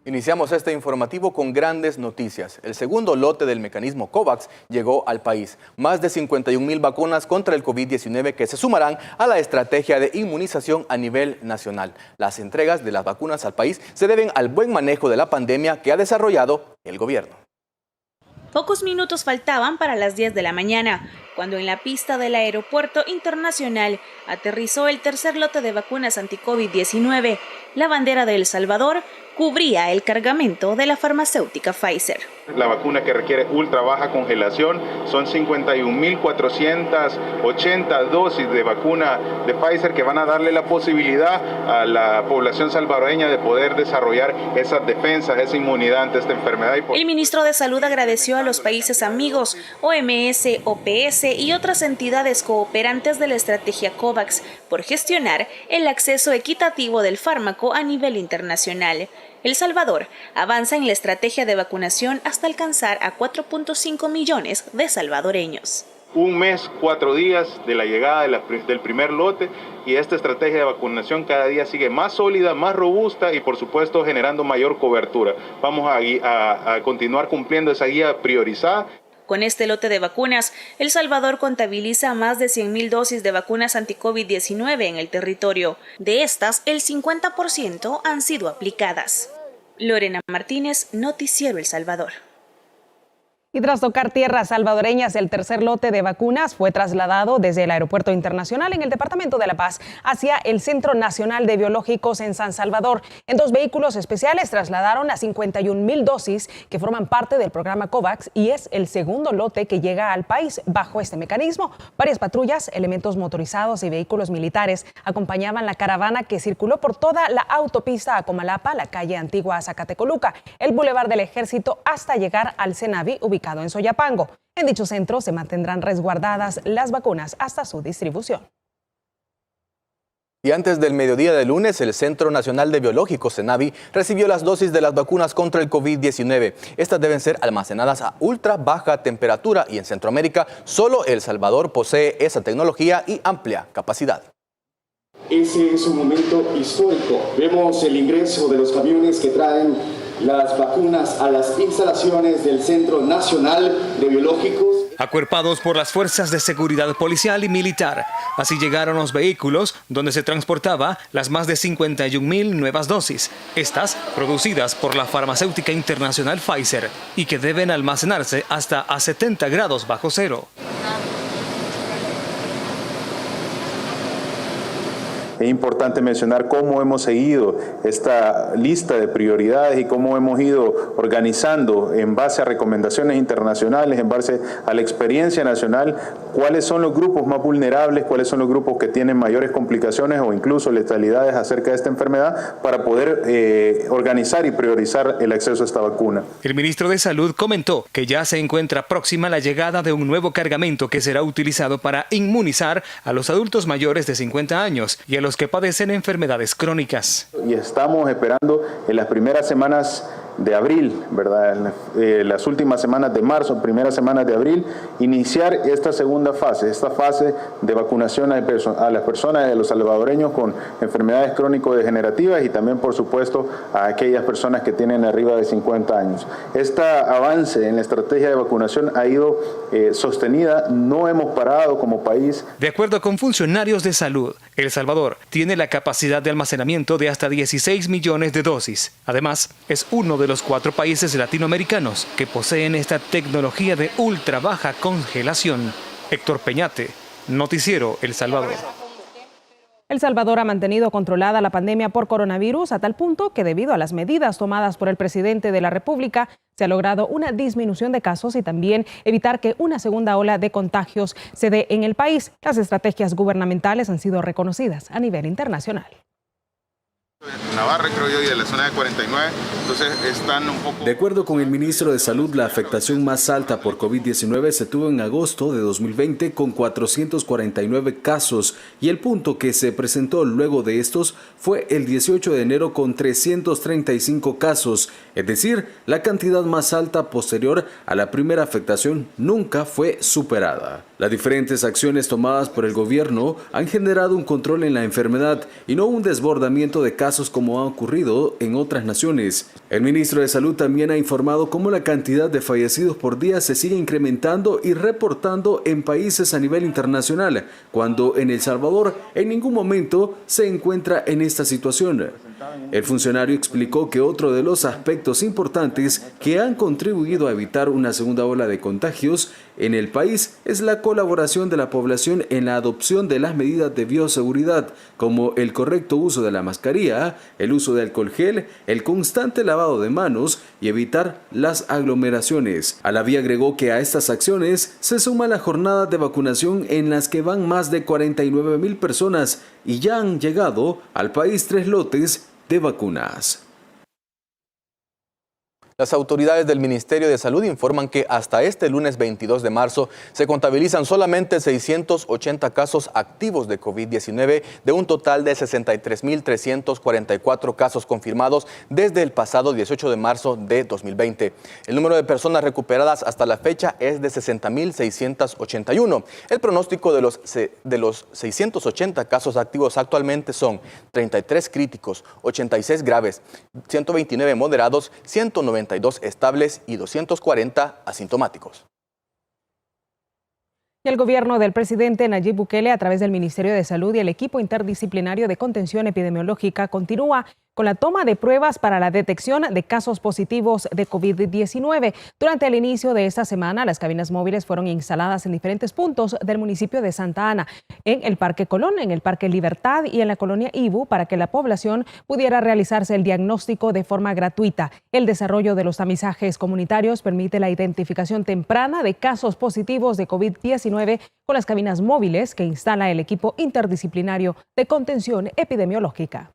Iniciamos este informativo con grandes noticias. El segundo lote del mecanismo COVAX llegó al país. Más de 51,000 vacunas contra el COVID-19 que se sumarán a la estrategia de inmunización a nivel nacional. Las entregas de las vacunas al país se deben al buen manejo de la pandemia que ha desarrollado el gobierno. Pocos minutos faltaban para las 10 de la mañana, cuando en la pista del Aeropuerto Internacional aterrizó el tercer lote de vacunas anti-COVID-19. La bandera de El Salvador cubría el cargamento de la farmacéutica Pfizer. La vacuna que requiere ultra baja congelación son 51,480 dosis de vacuna de Pfizer que van a darle la posibilidad a la población salvadoreña de poder desarrollar esas defensas, esa inmunidad ante esta enfermedad. El ministro de Salud agradeció a los países amigos, OMS, OPS y otras entidades cooperantes de la estrategia COVAX por gestionar el acceso equitativo del fármaco a nivel internacional. El Salvador avanza en la estrategia de vacunación hasta alcanzar a 4.5 millones de salvadoreños. Un mes, 4 días de la llegada del primer lote y esta estrategia de vacunación cada día sigue más sólida, más robusta y por supuesto generando mayor cobertura. Vamos a continuar cumpliendo esa guía priorizada. Con este lote de vacunas, El Salvador contabiliza más de 100,000 dosis de vacunas anti-COVID-19 en el territorio. De estas, el 50% han sido aplicadas. Lorena Martínez, Noticiero El Salvador. Y tras tocar tierras salvadoreñas, el tercer lote de vacunas fue trasladado desde el Aeropuerto Internacional en el Departamento de La Paz hacia el Centro Nacional de Biológicos en San Salvador. En 2 vehículos especiales trasladaron a 51,000 dosis que forman parte del programa COVAX y es el segundo lote que llega al país bajo este mecanismo. Varias patrullas, elementos motorizados y vehículos militares acompañaban la caravana que circuló por toda la autopista a Comalapa, la calle Antigua a Zacatecoluca, el Boulevard del Ejército hasta llegar al Cenavi ubicado en Soyapango. En dicho centro se mantendrán resguardadas las vacunas hasta su distribución. Y antes del mediodía de lunes, el Centro Nacional de Biológicos, CENAVI, recibió las dosis de las vacunas contra el COVID-19. Estas deben ser almacenadas a ultra baja temperatura y en Centroamérica solo El Salvador posee esa tecnología y amplia capacidad. Ese es un momento histórico. Vemos el ingreso de los camiones que traen las vacunas a las instalaciones del Centro Nacional de Biológicos. Acuerpados por las fuerzas de seguridad policial y militar. Así llegaron los vehículos donde se transportaba las más de 51,000 nuevas dosis. Estas producidas por la farmacéutica internacional Pfizer y que deben almacenarse hasta a 70 grados bajo cero. Es importante mencionar cómo hemos seguido esta lista de prioridades y cómo hemos ido organizando en base a recomendaciones internacionales, en base a la experiencia nacional, cuáles son los grupos más vulnerables, cuáles son los grupos que tienen mayores complicaciones o incluso letalidades acerca de esta enfermedad para poder organizar y priorizar el acceso a esta vacuna. El ministro de Salud comentó que ya se encuentra próxima la llegada de un nuevo cargamento que será utilizado para inmunizar a los adultos mayores de 50 años y a los que padecen enfermedades crónicas. Y estamos esperando en las primeras semanas de abril, ¿verdad? Las últimas semanas de marzo, primeras semanas de abril, iniciar esta segunda fase, esta fase de vacunación a las personas, a los salvadoreños con enfermedades crónico-degenerativas y también, por supuesto, a aquellas personas que tienen arriba de 50 años. Este avance en la estrategia de vacunación ha ido sostenida, no hemos parado como país. De acuerdo con funcionarios de salud, El Salvador tiene la capacidad de almacenamiento de hasta 16 millones de dosis. Además, es uno de los 4 países latinoamericanos que poseen esta tecnología de ultra baja congelación. Héctor Peñate, Noticiero El Salvador. El Salvador ha mantenido controlada la pandemia por coronavirus a tal punto que debido a las medidas tomadas por el presidente de la República se ha logrado una disminución de casos y también evitar que una segunda ola de contagios se dé en el país. Las estrategias gubernamentales han sido reconocidas a nivel internacional. Navarra, creo yo, y de la zona de 49, entonces están un poco... De acuerdo con el ministro de Salud, la afectación más alta por COVID-19 se tuvo en agosto de 2020 con 449 casos y el punto que se presentó luego de estos fue el 18 de enero con 335 casos, es decir, la cantidad más alta posterior a la primera afectación nunca fue superada. Las diferentes acciones tomadas por el gobierno han generado un control en la enfermedad y no un desbordamiento de casos como ha ocurrido en otras naciones. El ministro de Salud también ha informado cómo la cantidad de fallecidos por día se sigue incrementando y reportando en países a nivel internacional, cuando en El Salvador en ningún momento se encuentra en esta situación. El funcionario explicó que otro de los aspectos importantes que han contribuido a evitar una segunda ola de contagios en el país es la colaboración de la población en la adopción de las medidas de bioseguridad, como el correcto uso de la mascarilla, el uso de alcohol gel, el constante lavado de manos y evitar las aglomeraciones. Alaví agregó que a estas acciones se suma la jornada de vacunación en las que van más de 49,000 personas y ya han llegado al país 3 lotes de vacunas. Las autoridades del Ministerio de Salud informan que hasta este lunes 22 de marzo se contabilizan solamente 680 casos activos de COVID-19 de un total de 63.344 casos confirmados desde el pasado 18 de marzo de 2020. El número de personas recuperadas hasta la fecha es de 60.681. El pronóstico de los 680 casos activos actualmente son 33 críticos, 86 graves, 129 moderados, 192 estables y 240 asintomáticos. Y el gobierno del presidente Nayib Bukele, a través del Ministerio de Salud y el equipo interdisciplinario de contención epidemiológica, continúa con la toma de pruebas para la detección de casos positivos de COVID-19. Durante el inicio de esta semana, las cabinas móviles fueron instaladas en diferentes puntos del municipio de Santa Ana, en el Parque Colón, en el Parque Libertad y en la colonia Ibu, para que la población pudiera realizarse el diagnóstico de forma gratuita. El desarrollo de los tamizajes comunitarios permite la identificación temprana de casos positivos de COVID-19 con las cabinas móviles que instala el equipo interdisciplinario de contención epidemiológica.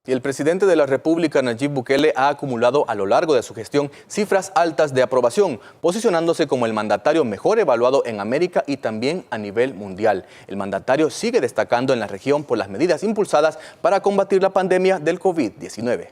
Y el presidente de la República, Nayib Bukele, ha acumulado a lo largo de su gestión cifras altas de aprobación, posicionándose como el mandatario mejor evaluado en América y también a nivel mundial. El mandatario sigue destacando en la región por las medidas impulsadas para combatir la pandemia del COVID-19.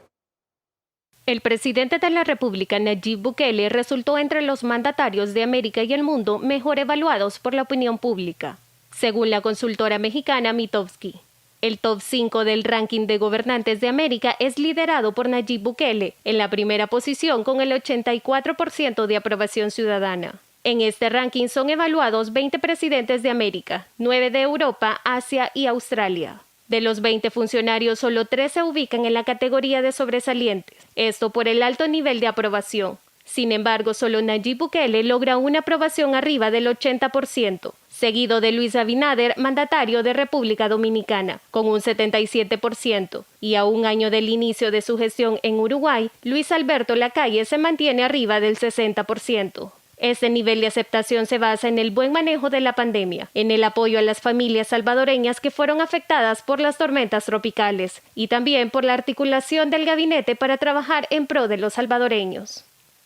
El presidente de la República, Nayib Bukele, resultó entre los mandatarios de América y el mundo mejor evaluados por la opinión pública, según la consultora mexicana Mitofsky. El top 5 del ranking de gobernantes de América es liderado por Nayib Bukele, en la primera posición con el 84% de aprobación ciudadana. En este ranking son evaluados 20 presidentes de América, 9 de Europa, Asia y Australia. De los 20 funcionarios, solo 3 se ubican en la categoría de sobresalientes, esto por el alto nivel de aprobación. Sin embargo, solo Nayib Bukele logra una aprobación arriba del 80%. Seguido de Luis Abinader, mandatario de República Dominicana, con un 77%. Y a un año del inicio de su gestión en Uruguay, Luis Alberto Lacalle se mantiene arriba del 60%. Este nivel de aceptación se basa en el buen manejo de la pandemia, en el apoyo a las familias salvadoreñas que fueron afectadas por las tormentas tropicales, y también por la articulación del gabinete para trabajar en pro de los salvadoreños.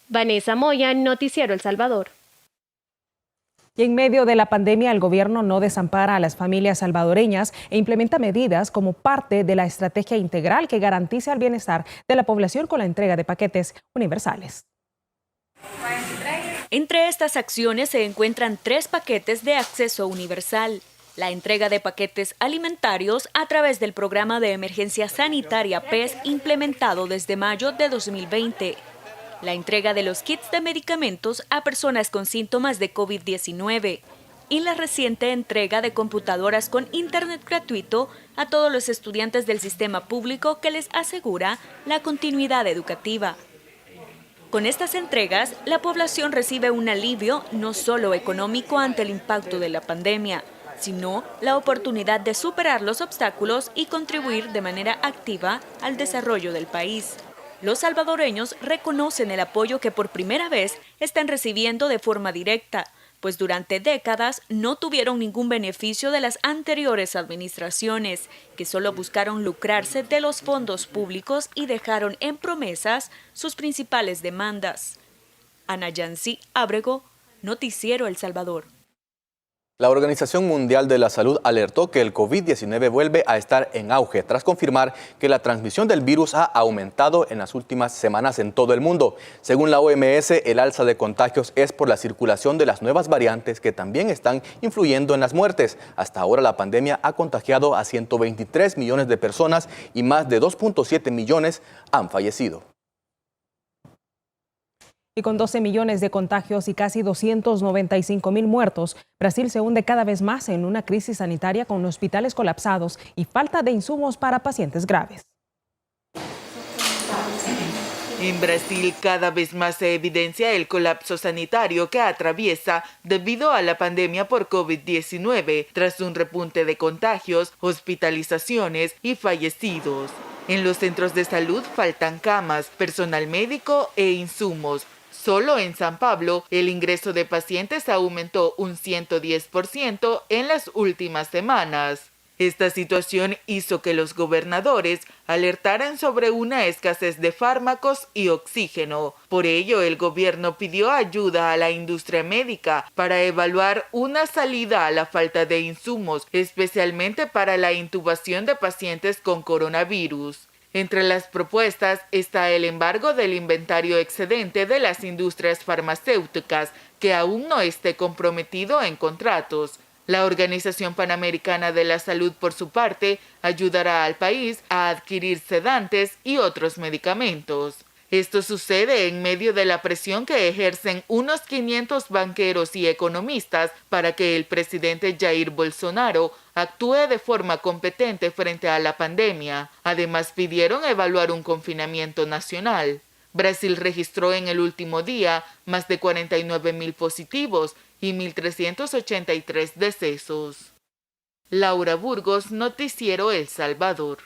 Vanessa Moya, Noticiero El Salvador. Y en medio de la pandemia, el gobierno no desampara a las familias salvadoreñas e implementa medidas como parte de la estrategia integral que garantiza el bienestar de la población con la entrega de paquetes universales. Entre estas acciones se encuentran 3 paquetes de acceso universal. La entrega de paquetes alimentarios a través del programa de emergencia sanitaria PES implementado desde mayo de 2020. La entrega de los kits de medicamentos a personas con síntomas de COVID-19 y la reciente entrega de computadoras con internet gratuito a todos los estudiantes del sistema público que les asegura la continuidad educativa. Con estas entregas, la población recibe un alivio no solo económico ante el impacto de la pandemia, sino la oportunidad de superar los obstáculos y contribuir de manera activa al desarrollo del país. Los salvadoreños reconocen el apoyo que por primera vez están recibiendo de forma directa, pues durante décadas no tuvieron ningún beneficio de las anteriores administraciones, que solo buscaron lucrarse de los fondos públicos y dejaron en promesas sus principales demandas. Ana Yancy Ábrego, Noticiero El Salvador. La Organización Mundial de la Salud alertó que el COVID-19 vuelve a estar en auge tras confirmar que la transmisión del virus ha aumentado en las últimas semanas en todo el mundo. Según la OMS, el alza de contagios es por la circulación de las nuevas variantes que también están influyendo en las muertes. Hasta ahora la pandemia ha contagiado a 123 millones de personas y más de 2.7 millones han fallecido. Y con 12 millones de contagios y casi 295,000 muertos, Brasil se hunde cada vez más en una crisis sanitaria con hospitales colapsados y falta de insumos para pacientes graves. En Brasil cada vez más se evidencia el colapso sanitario que atraviesa debido a la pandemia por COVID-19, tras un repunte de contagios, hospitalizaciones y fallecidos. En los centros de salud faltan camas, personal médico e insumos. Solo en San Pablo, el ingreso de pacientes aumentó un 110% en las últimas semanas. Esta situación hizo que los gobernadores alertaran sobre una escasez de fármacos y oxígeno. Por ello, el gobierno pidió ayuda a la industria médica para evaluar una salida a la falta de insumos, especialmente para la intubación de pacientes con coronavirus. Entre las propuestas está el embargo del inventario excedente de las industrias farmacéuticas, que aún no esté comprometido en contratos. La Organización Panamericana de la Salud, por su parte, ayudará al país a adquirir sedantes y otros medicamentos. Esto sucede en medio de la presión que ejercen unos 500 banqueros y economistas para que el presidente Jair Bolsonaro actúe de forma competente frente a la pandemia. Además, pidieron evaluar un confinamiento nacional. Brasil registró en el último día más de 49,000 positivos y 1.383 decesos. Laura Burgos, Noticiero El Salvador.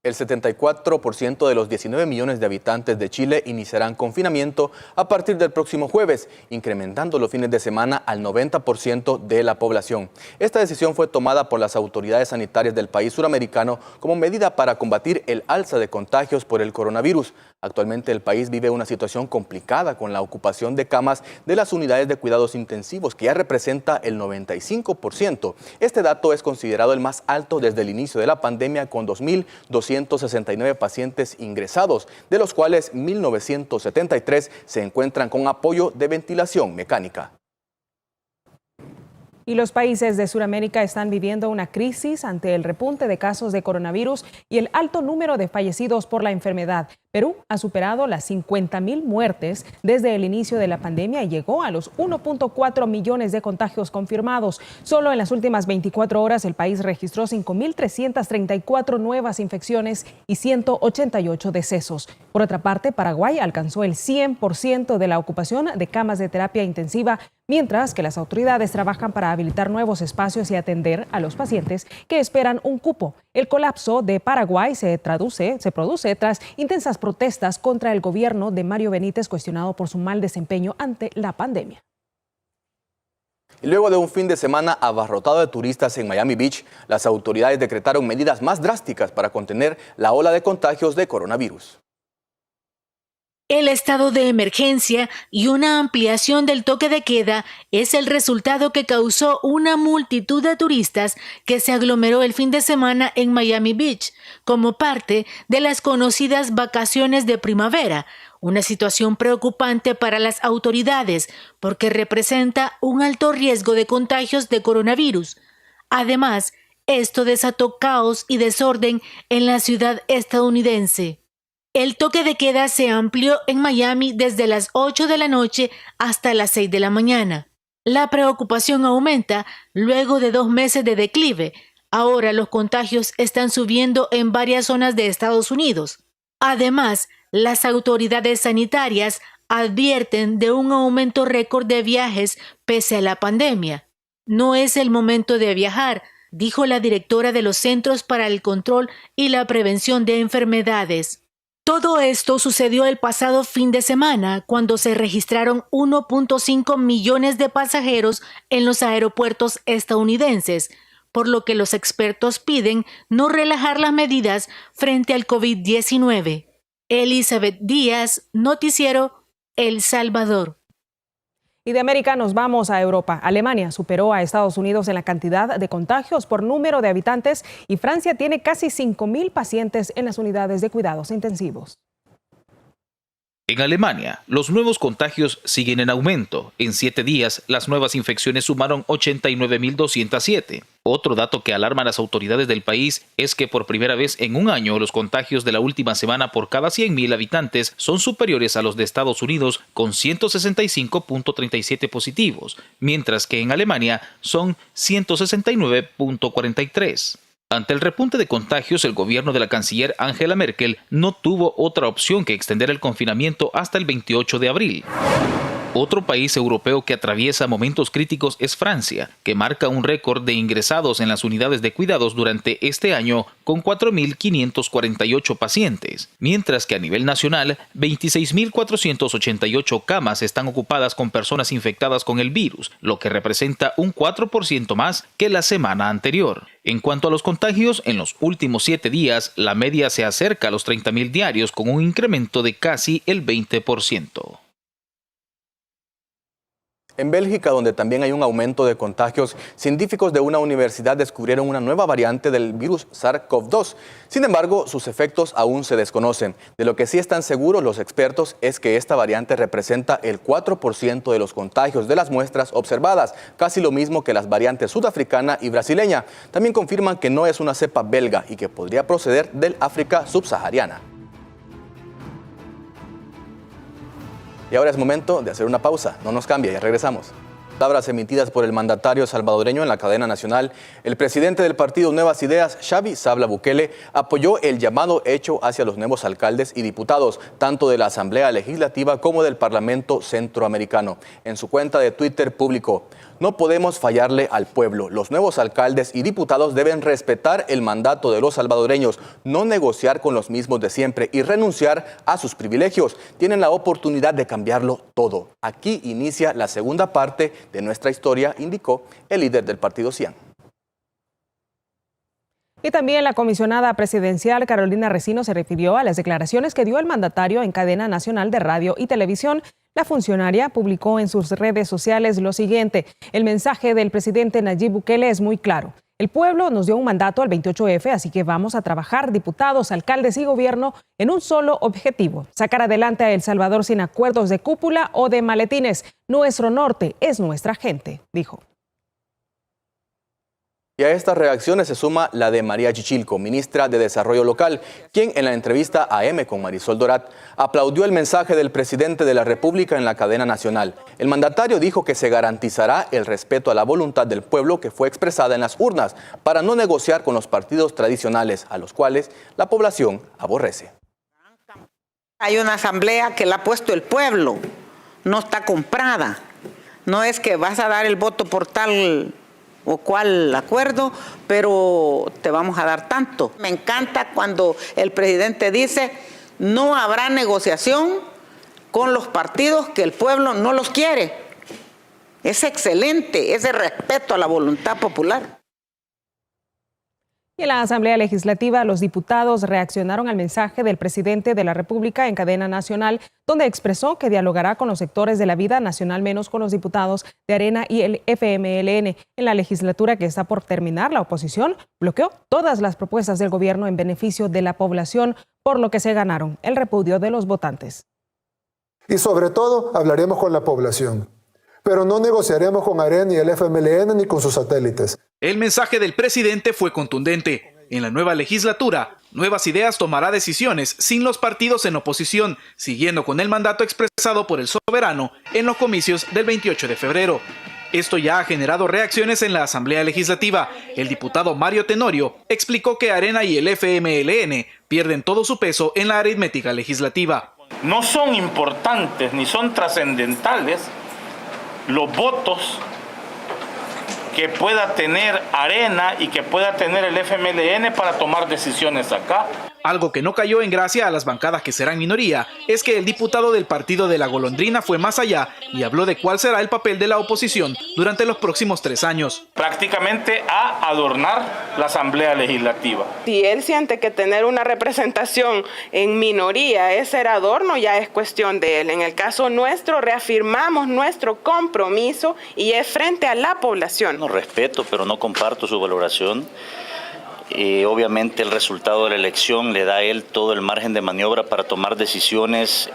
El 74% de los 19 millones de habitantes de Chile iniciarán confinamiento a partir del próximo jueves, incrementando los fines de semana al 90% de la población. Esta decisión fue tomada por las autoridades sanitarias del país suramericano como medida para combatir el alza de contagios por el coronavirus. Actualmente el país vive una situación complicada con la ocupación de camas de las unidades de cuidados intensivos, que ya representa el 95%. Este dato es considerado el más alto desde el inicio de la pandemia, con 2.269 pacientes ingresados, de los cuales 1.973 se encuentran con apoyo de ventilación mecánica. Y los países de Sudamérica están viviendo una crisis ante el repunte de casos de coronavirus y el alto número de fallecidos por la enfermedad. Perú ha superado las 50,000 muertes desde el inicio de la pandemia y llegó a los 1.4 millones de contagios confirmados. Solo en las últimas 24 horas el país registró 5.334 nuevas infecciones y 188 decesos. Por otra parte, Paraguay alcanzó el 100% de la ocupación de camas de terapia intensiva, mientras que las autoridades trabajan para habilitar nuevos espacios y atender a los pacientes que esperan un cupo. El colapso de Paraguay se produce tras intensas protestas contra el gobierno de Mario Benítez, cuestionado por su mal desempeño ante la pandemia. Y luego de un fin de semana abarrotado de turistas en Miami Beach, las autoridades decretaron medidas más drásticas para contener la ola de contagios de coronavirus. El estado de emergencia y una ampliación del toque de queda es el resultado que causó una multitud de turistas que se aglomeró el fin de semana en Miami Beach como parte de las conocidas vacaciones de primavera, una situación preocupante para las autoridades porque representa un alto riesgo de contagios de coronavirus. Además, esto desató caos y desorden en la ciudad estadounidense. El toque de queda se amplió en Miami desde las 8 de la noche hasta las 6 de la mañana. La preocupación aumenta luego de 2 meses de declive. Ahora los contagios están subiendo en varias zonas de Estados Unidos. Además, las autoridades sanitarias advierten de un aumento récord de viajes pese a la pandemia. No es el momento de viajar, dijo la directora de los Centros para el Control y la Prevención de Enfermedades. Todo esto sucedió el pasado fin de semana, cuando se registraron 1.5 millones de pasajeros en los aeropuertos estadounidenses, por lo que los expertos piden no relajar las medidas frente al COVID-19. Elizabeth Díaz, Noticiero El Salvador. Y de América nos vamos a Europa. Alemania superó a Estados Unidos en la cantidad de contagios por número de habitantes y Francia tiene casi 5.000 pacientes en las unidades de cuidados intensivos. En Alemania, los nuevos contagios siguen en aumento. En 7 días, las nuevas infecciones sumaron 89.207. Otro dato que alarma a las autoridades del país es que por primera vez en un año los contagios de la última semana por cada 100.000 habitantes son superiores a los de Estados Unidos con 165.37 positivos, mientras que en Alemania son 169.43. Ante el repunte de contagios, el gobierno de la canciller Angela Merkel no tuvo otra opción que extender el confinamiento hasta el 28 de abril. Otro país europeo que atraviesa momentos críticos es Francia, que marca un récord de ingresados en las unidades de cuidados durante este año con 4.548 pacientes, mientras que a nivel nacional, 26.488 camas están ocupadas con personas infectadas con el virus, lo que representa un 4% más que la semana anterior. En cuanto a los contagios, en los últimos 7 días, la media se acerca a los 30.000 diarios con un incremento de casi el 20%. En Bélgica, donde también hay un aumento de contagios, científicos de una universidad descubrieron una nueva variante del virus SARS-CoV-2. Sin embargo, sus efectos aún se desconocen. De lo que sí están seguros los expertos es que esta variante representa el 4% de los contagios de las muestras observadas, casi lo mismo que las variantes sudafricana y brasileña. También confirman que no es una cepa belga y que podría proceder del África subsahariana. Y ahora es momento de hacer una pausa. No nos cambie, ya regresamos. Palabras emitidas por el mandatario salvadoreño en la cadena nacional. El presidente del partido Nuevas Ideas, Xavi Sabla Bukele, apoyó el llamado hecho hacia los nuevos alcaldes y diputados, tanto de la Asamblea Legislativa como del Parlamento Centroamericano. En su cuenta de Twitter publicó: "No podemos fallarle al pueblo. Los nuevos alcaldes y diputados deben respetar el mandato de los salvadoreños, no negociar con los mismos de siempre y renunciar a sus privilegios. Tienen la oportunidad de cambiarlo todo. Aquí inicia la segunda parte de nuestra historia", indicó el líder del partido CIAN. Y también la comisionada presidencial Carolina Recino se refirió a las declaraciones que dio el mandatario en cadena nacional de radio y televisión. La funcionaria publicó en sus redes sociales lo siguiente: "El mensaje del presidente Nayib Bukele es muy claro. El pueblo nos dio un mandato al 28F, así que vamos a trabajar, diputados, alcaldes y gobierno, en un solo objetivo: sacar adelante a El Salvador sin acuerdos de cúpula o de maletines. Nuestro norte es nuestra gente", dijo. Y a estas reacciones se suma la de María Chichilco, ministra de Desarrollo Local, quien en la entrevista a M con Marisol Dorat aplaudió el mensaje del presidente de la República en la cadena nacional. El mandatario dijo que se garantizará el respeto a la voluntad del pueblo que fue expresada en las urnas para no negociar con los partidos tradicionales, a los cuales la población aborrece. Hay una asamblea que la ha puesto el pueblo, no está comprada. No es que vas a dar el voto por tal o cual acuerdo, pero te vamos a dar tanto. Me encanta cuando el presidente dice: no habrá negociación con los partidos que el pueblo no los quiere. Es excelente ese respeto a la voluntad popular. Y en la Asamblea Legislativa, los diputados reaccionaron al mensaje del presidente de la República en cadena nacional, donde expresó que dialogará con los sectores de la vida nacional, menos con los diputados de Arena y el FMLN. En la legislatura que está por terminar, la oposición bloqueó todas las propuestas del gobierno en beneficio de la población, por lo que se ganaron el repudio de los votantes. Y sobre todo, hablaremos con la población, pero no negociaremos con Arena y el FMLN ni con sus satélites. El mensaje del presidente fue contundente. En la nueva legislatura, Nuevas Ideas tomará decisiones sin los partidos en oposición, siguiendo con el mandato expresado por el soberano en los comicios del 28 de febrero. Esto ya ha generado reacciones en la Asamblea Legislativa. El diputado Mario Tenorio explicó que Arena y el FMLN pierden todo su peso en la aritmética legislativa. No son importantes ni son trascendentales los votos que pueda tener arena y que pueda tener el FMLN para tomar decisiones acá. Algo que no cayó en gracia a las bancadas que serán minoría es que el diputado del partido de la Golondrina fue más allá y habló de cuál será el papel de la oposición durante los próximos 3 años. Prácticamente a adornar la Asamblea Legislativa. Si él siente que tener una representación en minoría es ser adorno, ya es cuestión de él. En el caso nuestro, reafirmamos nuestro compromiso y es frente a la población. No respeto, pero no comparto su valoración. Obviamente el resultado de la elección le da a él todo el margen de maniobra para tomar decisiones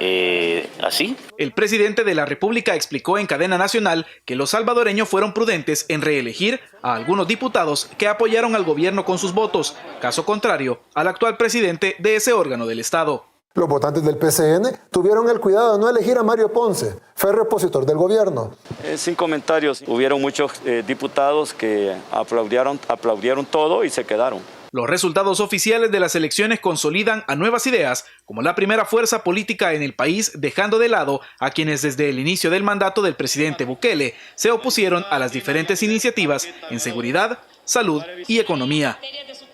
así. El presidente de la República explicó en cadena nacional que los salvadoreños fueron prudentes en reelegir a algunos diputados que apoyaron al gobierno con sus votos, caso contrario al actual presidente de ese órgano del Estado. Los votantes del PCN tuvieron el cuidado de no elegir a Mario Ponce, férreo opositor del gobierno. Sin comentarios, hubieron muchos diputados que aplaudieron todo y se quedaron. Los resultados oficiales de las elecciones consolidan a Nuevas Ideas como la primera fuerza política en el país, dejando de lado a quienes desde el inicio del mandato del presidente Bukele se opusieron a las diferentes iniciativas en seguridad, salud y economía.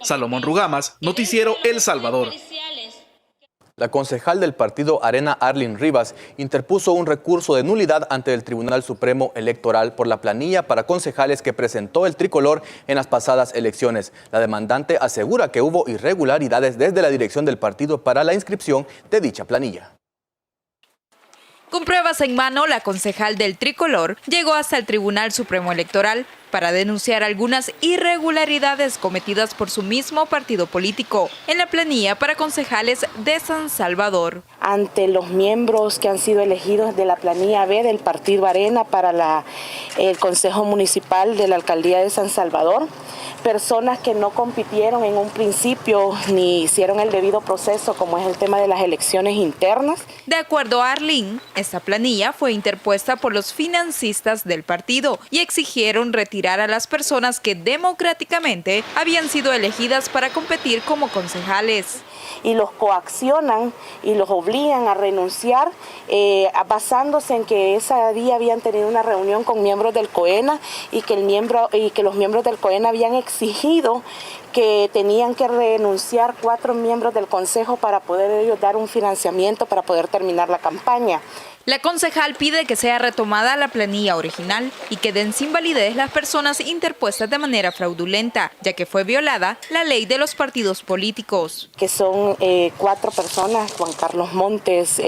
Salomón Rugamas, Noticiero El Salvador. La concejal del partido Arena, Arlene Rivas, interpuso un recurso de nulidad ante el Tribunal Supremo Electoral por la planilla para concejales que presentó el tricolor en las pasadas elecciones. La demandante asegura que hubo irregularidades desde la dirección del partido para la inscripción de dicha planilla. Con pruebas en mano, la concejal del tricolor llegó hasta el Tribunal Supremo Electoral para denunciar algunas irregularidades cometidas por su mismo partido político en la planilla para concejales de San Salvador. Ante los miembros que han sido elegidos de la planilla B del partido Arena para el Consejo Municipal de la Alcaldía de San Salvador, personas que no compitieron en un principio ni hicieron el debido proceso, como es el tema de las elecciones internas. De acuerdo a Arlene, esta planilla fue interpuesta por los financistas del partido y exigieron retirar a las personas que democráticamente habían sido elegidas para competir como concejales. Y los coaccionan y los obligan a renunciar basándose en que ese día habían tenido una reunión con miembros del COENA y que los miembros del COENA habían exigido que tenían que renunciar 4 miembros del consejo para poder ellos dar un financiamiento para poder terminar la campaña. La concejal pide que sea retomada la planilla original y que den sin validez las personas interpuestas de manera fraudulenta, ya que fue violada la ley de los partidos políticos. Que son 4 personas, Juan Carlos Montes,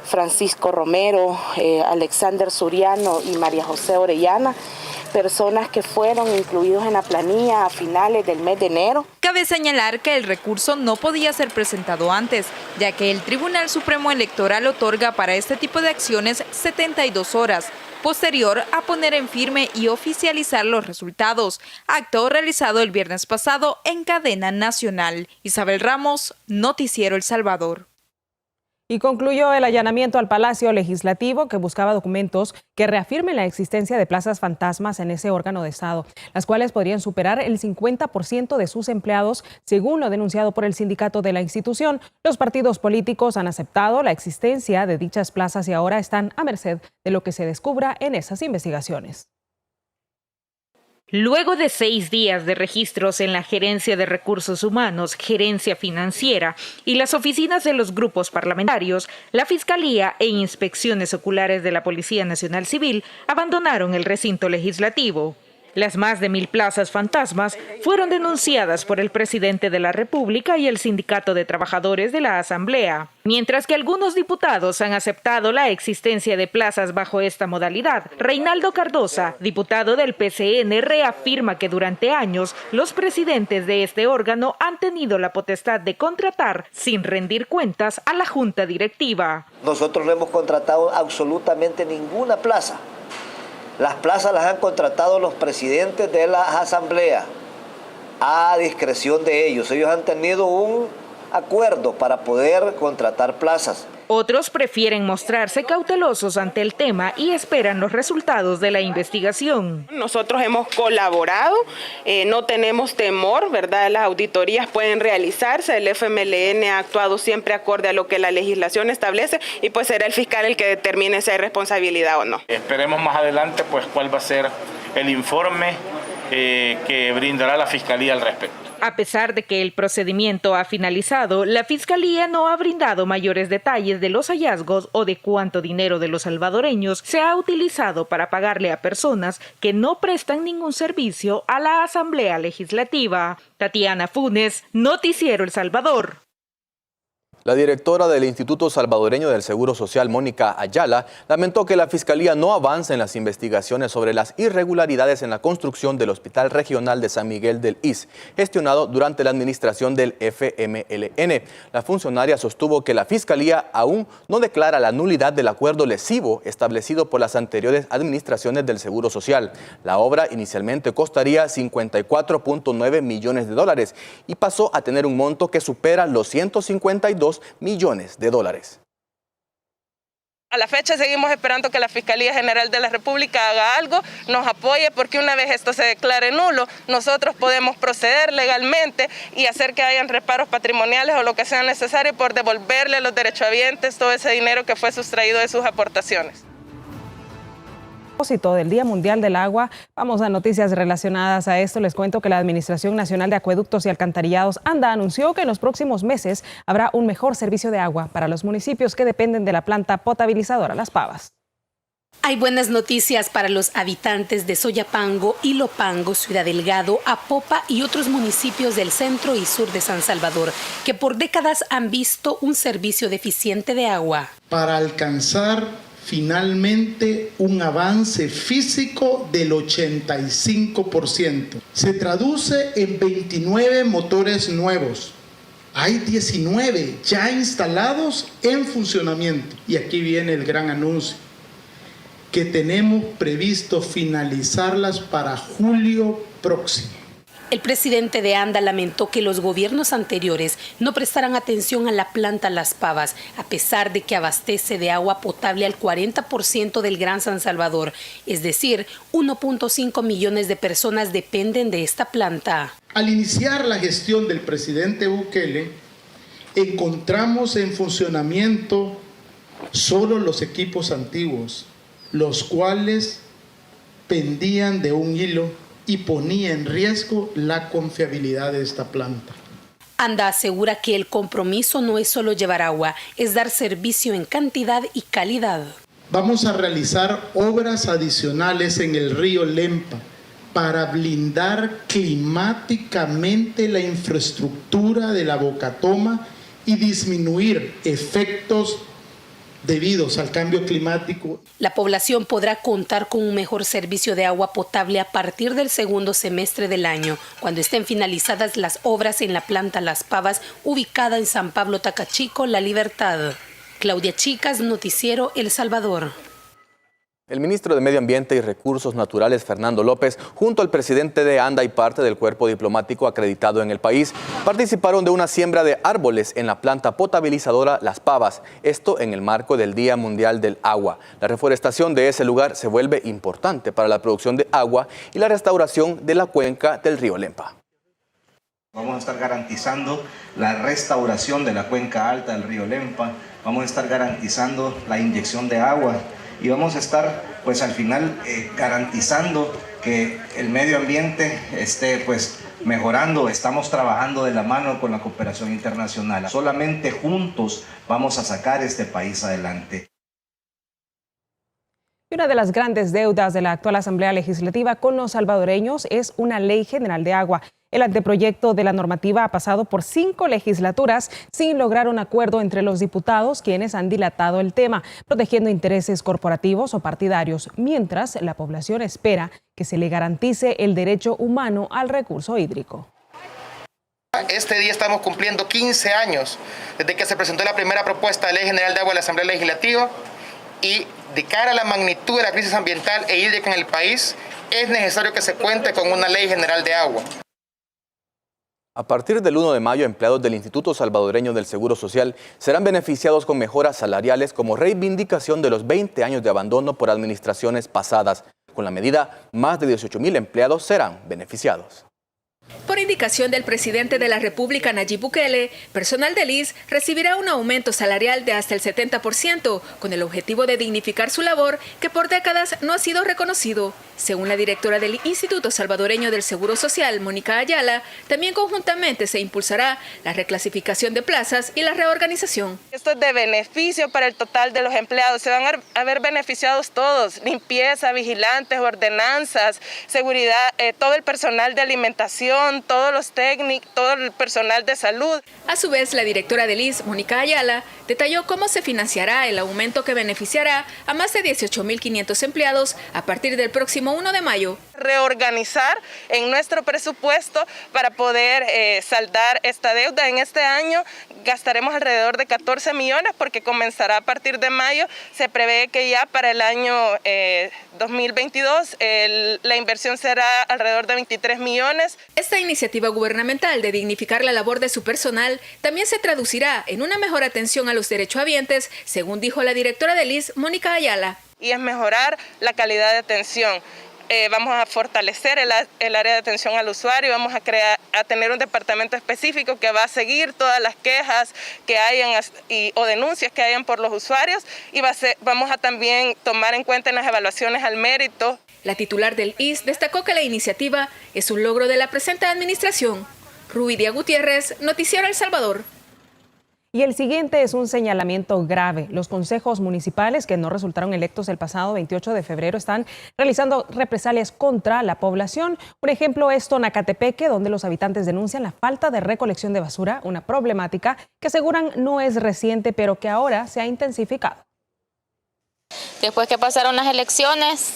Francisco Romero, Alexander Suriano y María José Orellana, personas que fueron incluidos en la planilla a finales del mes de enero. Cabe señalar que el recurso no podía ser presentado antes, ya que el Tribunal Supremo Electoral otorga para este tipo de acciones 72 horas, posterior a poner en firme y oficializar los resultados, acto realizado el viernes pasado en cadena nacional. Isabel Ramos, Noticiero El Salvador. Y concluyó el allanamiento al Palacio Legislativo que buscaba documentos que reafirmen la existencia de plazas fantasmas en ese órgano de Estado, las cuales podrían superar el 50% de sus empleados, según lo denunciado por el sindicato de la institución. Los partidos políticos han aceptado la existencia de dichas plazas y ahora están a merced de lo que se descubra en esas investigaciones. Luego de 6 días de registros en la Gerencia de Recursos Humanos, Gerencia Financiera y las oficinas de los grupos parlamentarios, la Fiscalía e inspecciones oculares de la Policía Nacional Civil abandonaron el recinto legislativo. Las más de 1,000 plazas fantasmas fueron denunciadas por el presidente de la República y el Sindicato de Trabajadores de la Asamblea. Mientras que algunos diputados han aceptado la existencia de plazas bajo esta modalidad, Reinaldo Cardosa, diputado del PCN, reafirma que durante años los presidentes de este órgano han tenido la potestad de contratar sin rendir cuentas a la Junta Directiva. Nosotros no hemos contratado absolutamente ninguna plaza. Las plazas las han contratado los presidentes de las asambleas a discreción de ellos. Ellos han tenido un acuerdo para poder contratar plazas. Otros prefieren mostrarse cautelosos ante el tema y esperan los resultados de la investigación. Nosotros hemos colaborado, no tenemos temor, ¿verdad? Las auditorías pueden realizarse, el FMLN ha actuado siempre acorde a lo que la legislación establece y pues será el fiscal el que determine si hay responsabilidad o no. Esperemos más adelante pues cuál va a ser el informe que brindará la Fiscalía al respecto. A pesar de que el procedimiento ha finalizado, la Fiscalía no ha brindado mayores detalles de los hallazgos o de cuánto dinero de los salvadoreños se ha utilizado para pagarle a personas que no prestan ningún servicio a la Asamblea Legislativa. Tatiana Funes, Noticiero El Salvador. La directora del Instituto Salvadoreño del Seguro Social, Mónica Ayala, lamentó que la Fiscalía no avance en las investigaciones sobre las irregularidades en la construcción del Hospital Regional de San Miguel del IS, gestionado durante la administración del FMLN. La funcionaria sostuvo que la Fiscalía aún no declara la nulidad del acuerdo lesivo establecido por las anteriores administraciones del Seguro Social. La obra inicialmente costaría 54.9 millones de dólares y pasó a tener un monto que supera los 152 millones de dólares. A la fecha seguimos esperando que la Fiscalía General de la República haga algo, nos apoye, porque una vez esto se declare nulo, nosotros podemos proceder legalmente y hacer que hayan reparos patrimoniales o lo que sea necesario por devolverle a los derechohabientes todo ese dinero que fue sustraído de sus aportaciones. A propósito del Día Mundial del Agua, vamos a noticias relacionadas a esto. Les cuento que la Administración Nacional de Acueductos y Alcantarillados, ANDA, anunció que en los próximos meses habrá un mejor servicio de agua para los municipios que dependen de la planta potabilizadora Las Pavas. Hay buenas noticias para los habitantes de Soyapango, Ilopango, Ciudad Delgado, Apopa y otros municipios del centro y sur de San Salvador, que por décadas han visto un servicio deficiente de agua. Para alcanzar finalmente un avance físico del 85%. Se traduce en 29 motores nuevos. Hay 19 ya instalados en funcionamiento. Y aquí viene el gran anuncio, que tenemos previsto finalizarlas para julio próximo. El presidente de ANDA lamentó que los gobiernos anteriores no prestaran atención a la planta Las Pavas, a pesar de que abastece de agua potable al 40% del Gran San Salvador, es decir, 1.5 millones de personas dependen de esta planta. Al iniciar la gestión del presidente Bukele, encontramos en funcionamiento solo los equipos antiguos, los cuales pendían de un hilo y ponía en riesgo la confiabilidad de esta planta. ANDA asegura que el compromiso no es solo llevar agua, es dar servicio en cantidad y calidad. Vamos a realizar obras adicionales en el río Lempa para blindar climáticamente la infraestructura de la Bocatoma y disminuir efectos debidos al cambio climático. La población podrá contar con un mejor servicio de agua potable a partir del segundo semestre del año, cuando estén finalizadas las obras en la planta Las Pavas, ubicada en San Pablo Tacachico, La Libertad. Claudia Chicas, Noticiero El Salvador. El ministro de Medio Ambiente y Recursos Naturales, Fernando López, junto al presidente de ANDA y parte del cuerpo diplomático acreditado en el país, participaron de una siembra de árboles en la planta potabilizadora Las Pavas, esto en el marco del Día Mundial del Agua. La reforestación de ese lugar se vuelve importante para la producción de agua y la restauración de la cuenca del río Lempa. Vamos a estar garantizando la restauración de la cuenca alta del río Lempa, vamos a estar garantizando la inyección de agua y vamos a estar pues al final garantizando que el medio ambiente esté pues mejorando. Estamos trabajando de la mano con la cooperación internacional. Solamente juntos vamos a sacar este país adelante. Una de las grandes deudas de la actual Asamblea Legislativa con los salvadoreños es una ley general de agua. El anteproyecto de la normativa ha pasado por 5 legislaturas sin lograr un acuerdo entre los diputados, quienes han dilatado el tema, protegiendo intereses corporativos o partidarios, mientras la población espera que se le garantice el derecho humano al recurso hídrico. Este día estamos cumpliendo 15 años desde que se presentó la primera propuesta de ley general de agua en la Asamblea Legislativa, y de cara a la magnitud de la crisis ambiental e hídrica en el país, es necesario que se cuente con una ley general de agua. A partir del 1 de mayo, empleados del Instituto Salvadoreño del Seguro Social serán beneficiados con mejoras salariales como reivindicación de los 20 años de abandono por administraciones pasadas. Con la medida, más de 18,000 empleados serán beneficiados. Por indicación del presidente de la República, Nayib Bukele, personal del IS recibirá un aumento salarial de hasta el 70%, con el objetivo de dignificar su labor, que por décadas no ha sido reconocido. Según la directora del Instituto Salvadoreño del Seguro Social, Mónica Ayala, también conjuntamente se impulsará la reclasificación de plazas y la reorganización. Esto es de beneficio para el total de los empleados. Se van a ver beneficiados todos: limpieza, vigilantes, ordenanzas, seguridad, todo el personal de alimentación, todos los técnicos, todo el personal de salud. A su vez, la directora del IS, Mónica Ayala, detalló cómo se financiará el aumento que beneficiará a más de 18.500 empleados a partir del próximo 1 de mayo. Reorganizar en nuestro presupuesto para poder saldar esta deuda. En este año gastaremos alrededor de 14 millones porque comenzará a partir de mayo. Se prevé que ya para el año 2022 la inversión será alrededor de 23 millones. Esta iniciativa gubernamental de dignificar la labor de su personal también se traducirá en una mejor atención a los derechohabientes, según dijo la directora del IS, Mónica Ayala. Y es mejorar la calidad de atención. Vamos a fortalecer el área de atención al usuario, vamos a tener un departamento específico que va a seguir todas las quejas que hayan o denuncias que hayan por los usuarios, y vamos a también tomar en cuenta en las evaluaciones al mérito. La titular del IS destacó que la iniciativa es un logro de la presente administración. Ruidia Gutiérrez, Noticiero El Salvador. Y el siguiente es un señalamiento grave. Los consejos municipales que no resultaron electos el pasado 28 de febrero están realizando represalias contra la población. Por ejemplo, es Tonacatepeque, donde los habitantes denuncian la falta de recolección de basura, una problemática que aseguran no es reciente, pero que ahora se ha intensificado. Después que pasaron las elecciones,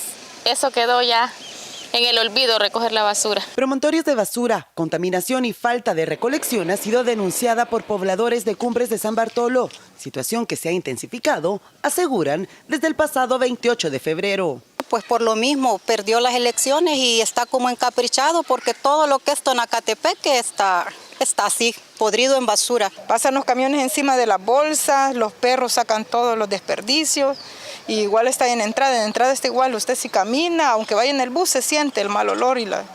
eso quedó ya en el olvido, recoger la basura. Promontorios de basura, contaminación y falta de recolección ha sido denunciada por pobladores de Cumbres de San Bartolo, situación que se ha intensificado, aseguran, desde el pasado 28 de febrero. Pues por lo mismo, perdió las elecciones y está como encaprichado porque todo lo que es Tonacatepeque está así, podrido en basura. Pasan los camiones encima de las bolsas, los perros sacan todos los desperdicios. Y igual está en entrada está igual, usted si camina, aunque vaya en el bus se siente el mal olor y las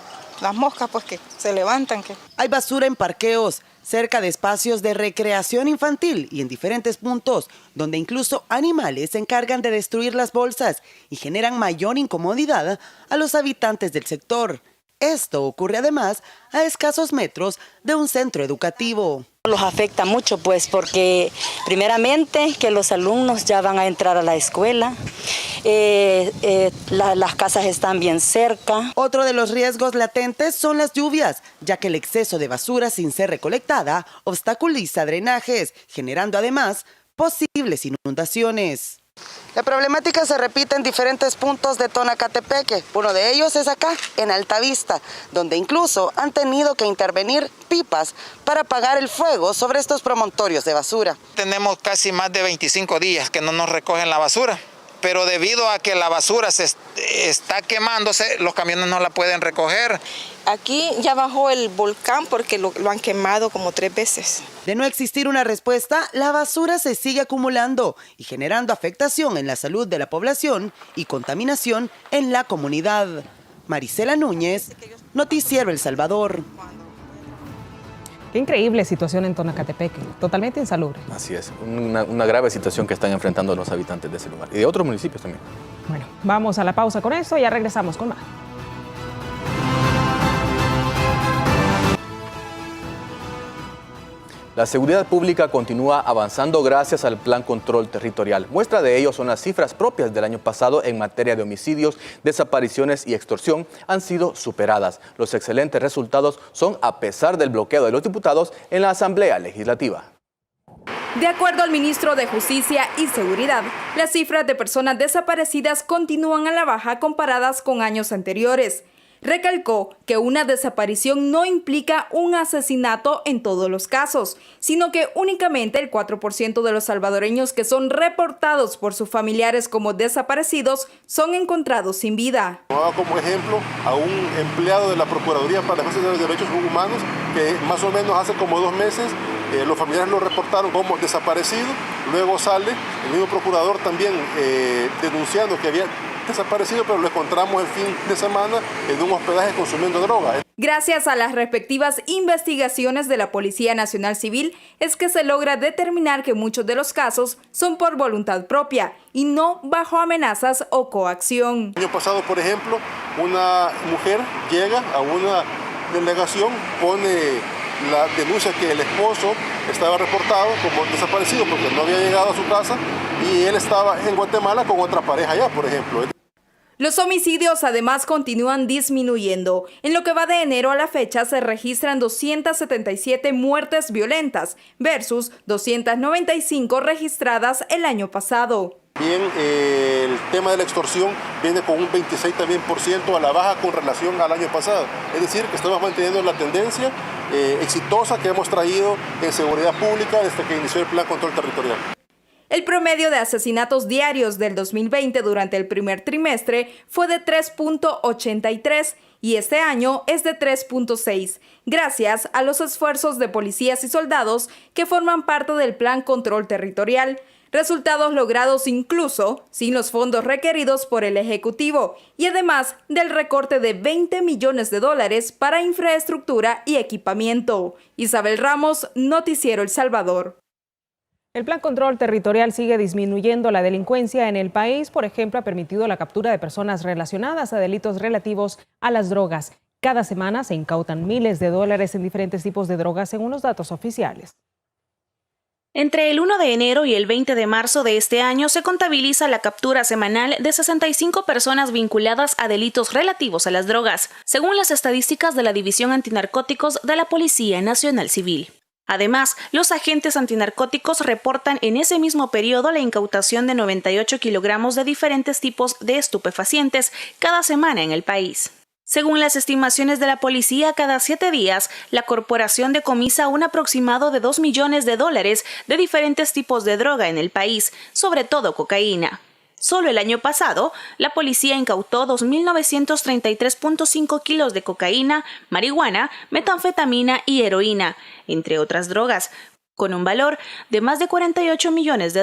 moscas pues que se levantan. Hay basura en parqueos, cerca de espacios de recreación infantil y en diferentes puntos, donde incluso animales se encargan de destruir las bolsas y generan mayor incomodidad a los habitantes del sector. Esto ocurre además a escasos metros de un centro educativo. Los afecta mucho pues porque primeramente que los alumnos ya van a entrar a la escuela, las casas están bien cerca. Otro de los riesgos latentes son las lluvias, ya que el exceso de basura sin ser recolectada obstaculiza drenajes, generando además posibles inundaciones. La problemática se repite en diferentes puntos de Tonacatepeque. Uno de ellos es acá, en Altavista, donde incluso han tenido que intervenir pipas para apagar el fuego sobre estos promontorios de basura. Tenemos casi más de 25 días que no nos recogen la basura, pero debido a que la basura se está quemándose, los camiones no la pueden recoger. Aquí ya bajó el volcán porque lo han quemado como 3 veces. De no existir una respuesta, la basura se sigue acumulando y generando afectación en la salud de la población y contaminación en la comunidad. Marisela Núñez, Noticiero El Salvador. Qué increíble situación en Tonacatepeque, totalmente insalubre. Así es, una grave situación que están enfrentando los habitantes de ese lugar y de otros municipios también. Bueno, vamos a la pausa con esto y ya regresamos con más. La seguridad pública continúa avanzando gracias al Plan Control Territorial. Muestra de ello son las cifras propias del año pasado en materia de homicidios, desapariciones y extorsión han sido superadas. Los excelentes resultados son a pesar del bloqueo de los diputados en la Asamblea Legislativa. De acuerdo al ministro de Justicia y Seguridad, las cifras de personas desaparecidas continúan a la baja comparadas con años anteriores. Recalcó que una desaparición no implica un asesinato en todos los casos, sino que únicamente el 4% de los salvadoreños que son reportados por sus familiares como desaparecidos son encontrados sin vida. Como ejemplo a un empleado de la Procuraduría para la Defensa de los Derechos Humanos que más o menos hace como 2 meses los familiares lo reportaron como desaparecido, luego sale el mismo procurador también denunciando que había desaparecido, pero lo encontramos el fin de semana en un hospedaje consumiendo droga. Gracias a las respectivas investigaciones de la Policía Nacional Civil es que se logra determinar que muchos de los casos son por voluntad propia y no bajo amenazas o coacción. El año pasado, por ejemplo, una mujer llega a una delegación, pone la denuncia que el esposo estaba reportado como desaparecido porque no había llegado a su casa y él estaba en Guatemala con otra pareja allá, por ejemplo. Los homicidios además continúan disminuyendo. En lo que va de enero a la fecha se registran 277 muertes violentas versus 295 registradas el año pasado. Bien, el tema de la extorsión viene con un 26% a la baja con relación al año pasado. Es decir, que estamos manteniendo la tendencia exitosa que hemos traído en seguridad pública desde que inició el Plan Control Territorial. El promedio de asesinatos diarios del 2020 durante el primer trimestre fue de 3.83 y este año es de 3.6, gracias a los esfuerzos de policías y soldados que forman parte del Plan Control Territorial. Resultados logrados incluso sin los fondos requeridos por el Ejecutivo y además del recorte de $20 millones para infraestructura y equipamiento. Isabel Ramos, Noticiero El Salvador. El Plan Control Territorial sigue disminuyendo la delincuencia en el país. Por ejemplo, ha permitido la captura de personas relacionadas a delitos relativos a las drogas. Cada semana se incautan miles de dólares en diferentes tipos de drogas, según los datos oficiales. Entre el 1 de enero y el 20 de marzo de este año se contabiliza la captura semanal de 65 personas vinculadas a delitos relativos a las drogas, según las estadísticas de la División Antinarcóticos de la Policía Nacional Civil. Además, los agentes antinarcóticos reportan en ese mismo periodo la incautación de 98 kilogramos de diferentes tipos de estupefacientes cada semana en el país. Según las estimaciones de la policía, cada 7 días, la corporación decomisa un aproximado de $2 millones de diferentes tipos de droga en el país, sobre todo cocaína. Solo el año pasado, la policía incautó 2.933.5 kilos de cocaína, marihuana, metanfetamina y heroína, entre otras drogas, con un valor de más de $48 millones.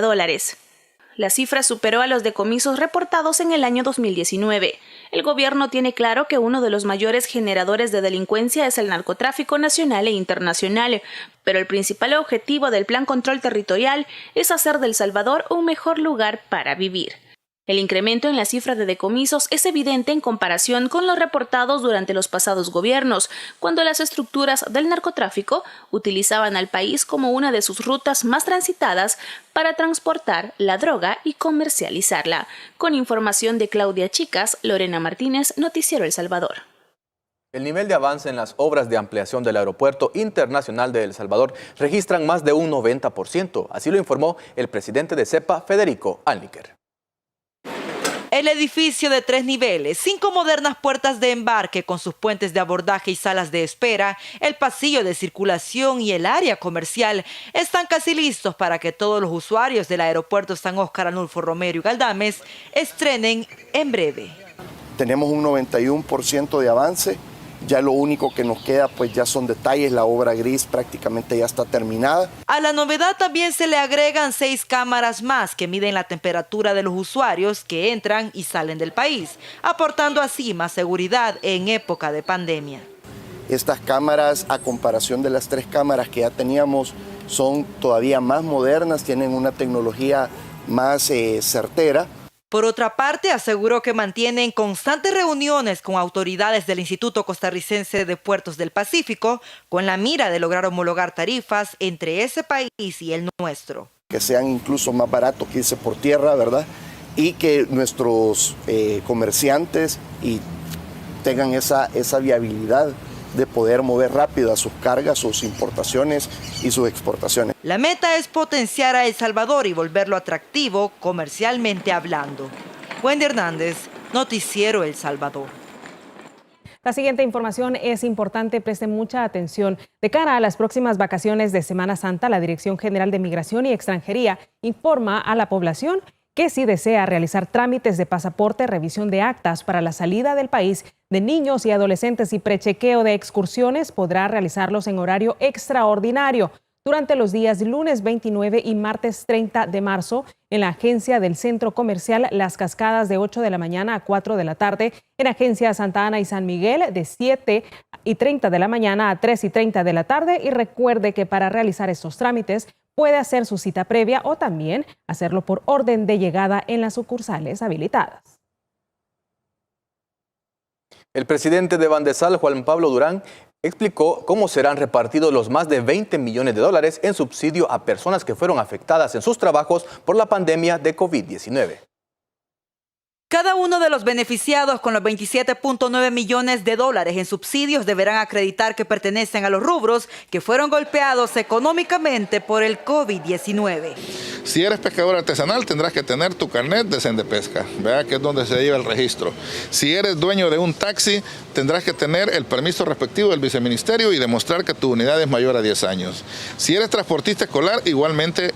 La cifra superó a los decomisos reportados en el año 2019. El gobierno tiene claro que uno de los mayores generadores de delincuencia es el narcotráfico nacional e internacional, pero el principal objetivo del Plan Control Territorial es hacer de El Salvador un mejor lugar para vivir. El incremento en la cifra de decomisos es evidente en comparación con los reportados durante los pasados gobiernos, cuando las estructuras del narcotráfico utilizaban al país como una de sus rutas más transitadas para transportar la droga y comercializarla. Con información de Claudia Chicas, Lorena Martínez, Noticiero El Salvador. El nivel de avance en las obras de ampliación del Aeropuerto Internacional de El Salvador registran más de un 90%. Así lo informó el presidente de CEPA, Federico Anliker. El edificio de 3 niveles, 5 modernas puertas de embarque con sus puentes de abordaje y salas de espera, el pasillo de circulación y el área comercial están casi listos para que todos los usuarios del aeropuerto San Óscar Arnulfo Romero y Galdames estrenen en breve. Tenemos un 91% de avance. Ya lo único que nos queda pues ya son detalles, la obra gris prácticamente ya está terminada. A la novedad también se le agregan 6 cámaras más que miden la temperatura de los usuarios que entran y salen del país, aportando así más seguridad en época de pandemia. Estas cámaras, a comparación de las 3 cámaras que ya teníamos, son todavía más modernas, tienen una tecnología más certera. Por otra parte, aseguró que mantienen constantes reuniones con autoridades del Instituto Costarricense de Puertos del Pacífico con la mira de lograr homologar tarifas entre ese país y el nuestro. Que sean incluso más baratos que irse por tierra, ¿verdad? Y que nuestros comerciantes tengan esa viabilidad de poder mover rápido a sus cargas, sus importaciones y sus exportaciones. La meta es potenciar a El Salvador y volverlo atractivo comercialmente hablando. Wendy Hernández, Noticiero El Salvador. La siguiente información es importante, presten mucha atención. De cara a las próximas vacaciones de Semana Santa, la Dirección General de Migración y Extranjería informa a la población que si desea realizar trámites de pasaporte, revisión de actas para la salida del país de niños y adolescentes y prechequeo de excursiones, podrá realizarlos en horario extraordinario. durante los días lunes 29 y martes 30 de marzo en la agencia del Centro Comercial Las Cascadas de 8 de la mañana a 4 de la tarde, en agencia Santa Ana y San Miguel de 7:30 de la mañana a 3:30 de la tarde. Y recuerde que para realizar estos trámites puede hacer su cita previa o también hacerlo por orden de llegada en las sucursales habilitadas. El presidente de Bandesal, Juan Pablo Durán, explicó cómo serán repartidos los más de 20 millones de dólares en subsidio a personas que fueron afectadas en sus trabajos por la pandemia de COVID-19. Cada uno de los beneficiados con los 27.9 millones de dólares en subsidios deberán acreditar que pertenecen a los rubros que fueron golpeados económicamente por el COVID-19. Si eres pescador artesanal, tendrás que tener tu carnet de Sendepesca, ¿verdad? Que es donde se lleva el registro. Si eres dueño de un taxi, tendrás que tener el permiso respectivo del viceministerio y demostrar que tu unidad es mayor a 10 años. Si eres transportista escolar, igualmente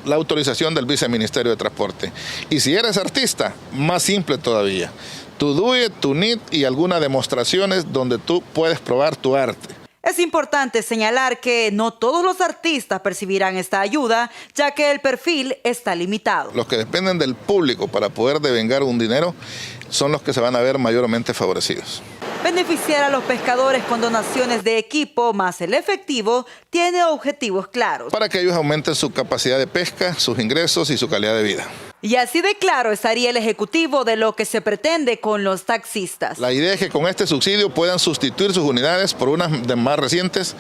la autorización del viceministerio de Transporte. Y si eres artista, más simple todavía. Tu DUE, tu NIT y algunas demostraciones donde tú puedes probar tu arte. Es importante señalar que no todos los artistas percibirán esta ayuda, ya que el perfil está limitado. Los que dependen del público para poder devengar un dinero son los que se van a ver mayormente favorecidos. Beneficiar a los pescadores con donaciones de equipo más el efectivo tiene objetivos claros. Para que ellos aumenten su capacidad de pesca, sus ingresos y su calidad de vida. Y así de claro estaría el ejecutivo de lo que se pretende con los taxistas. La idea es que con este subsidio puedan sustituir sus unidades por unas de más recientes.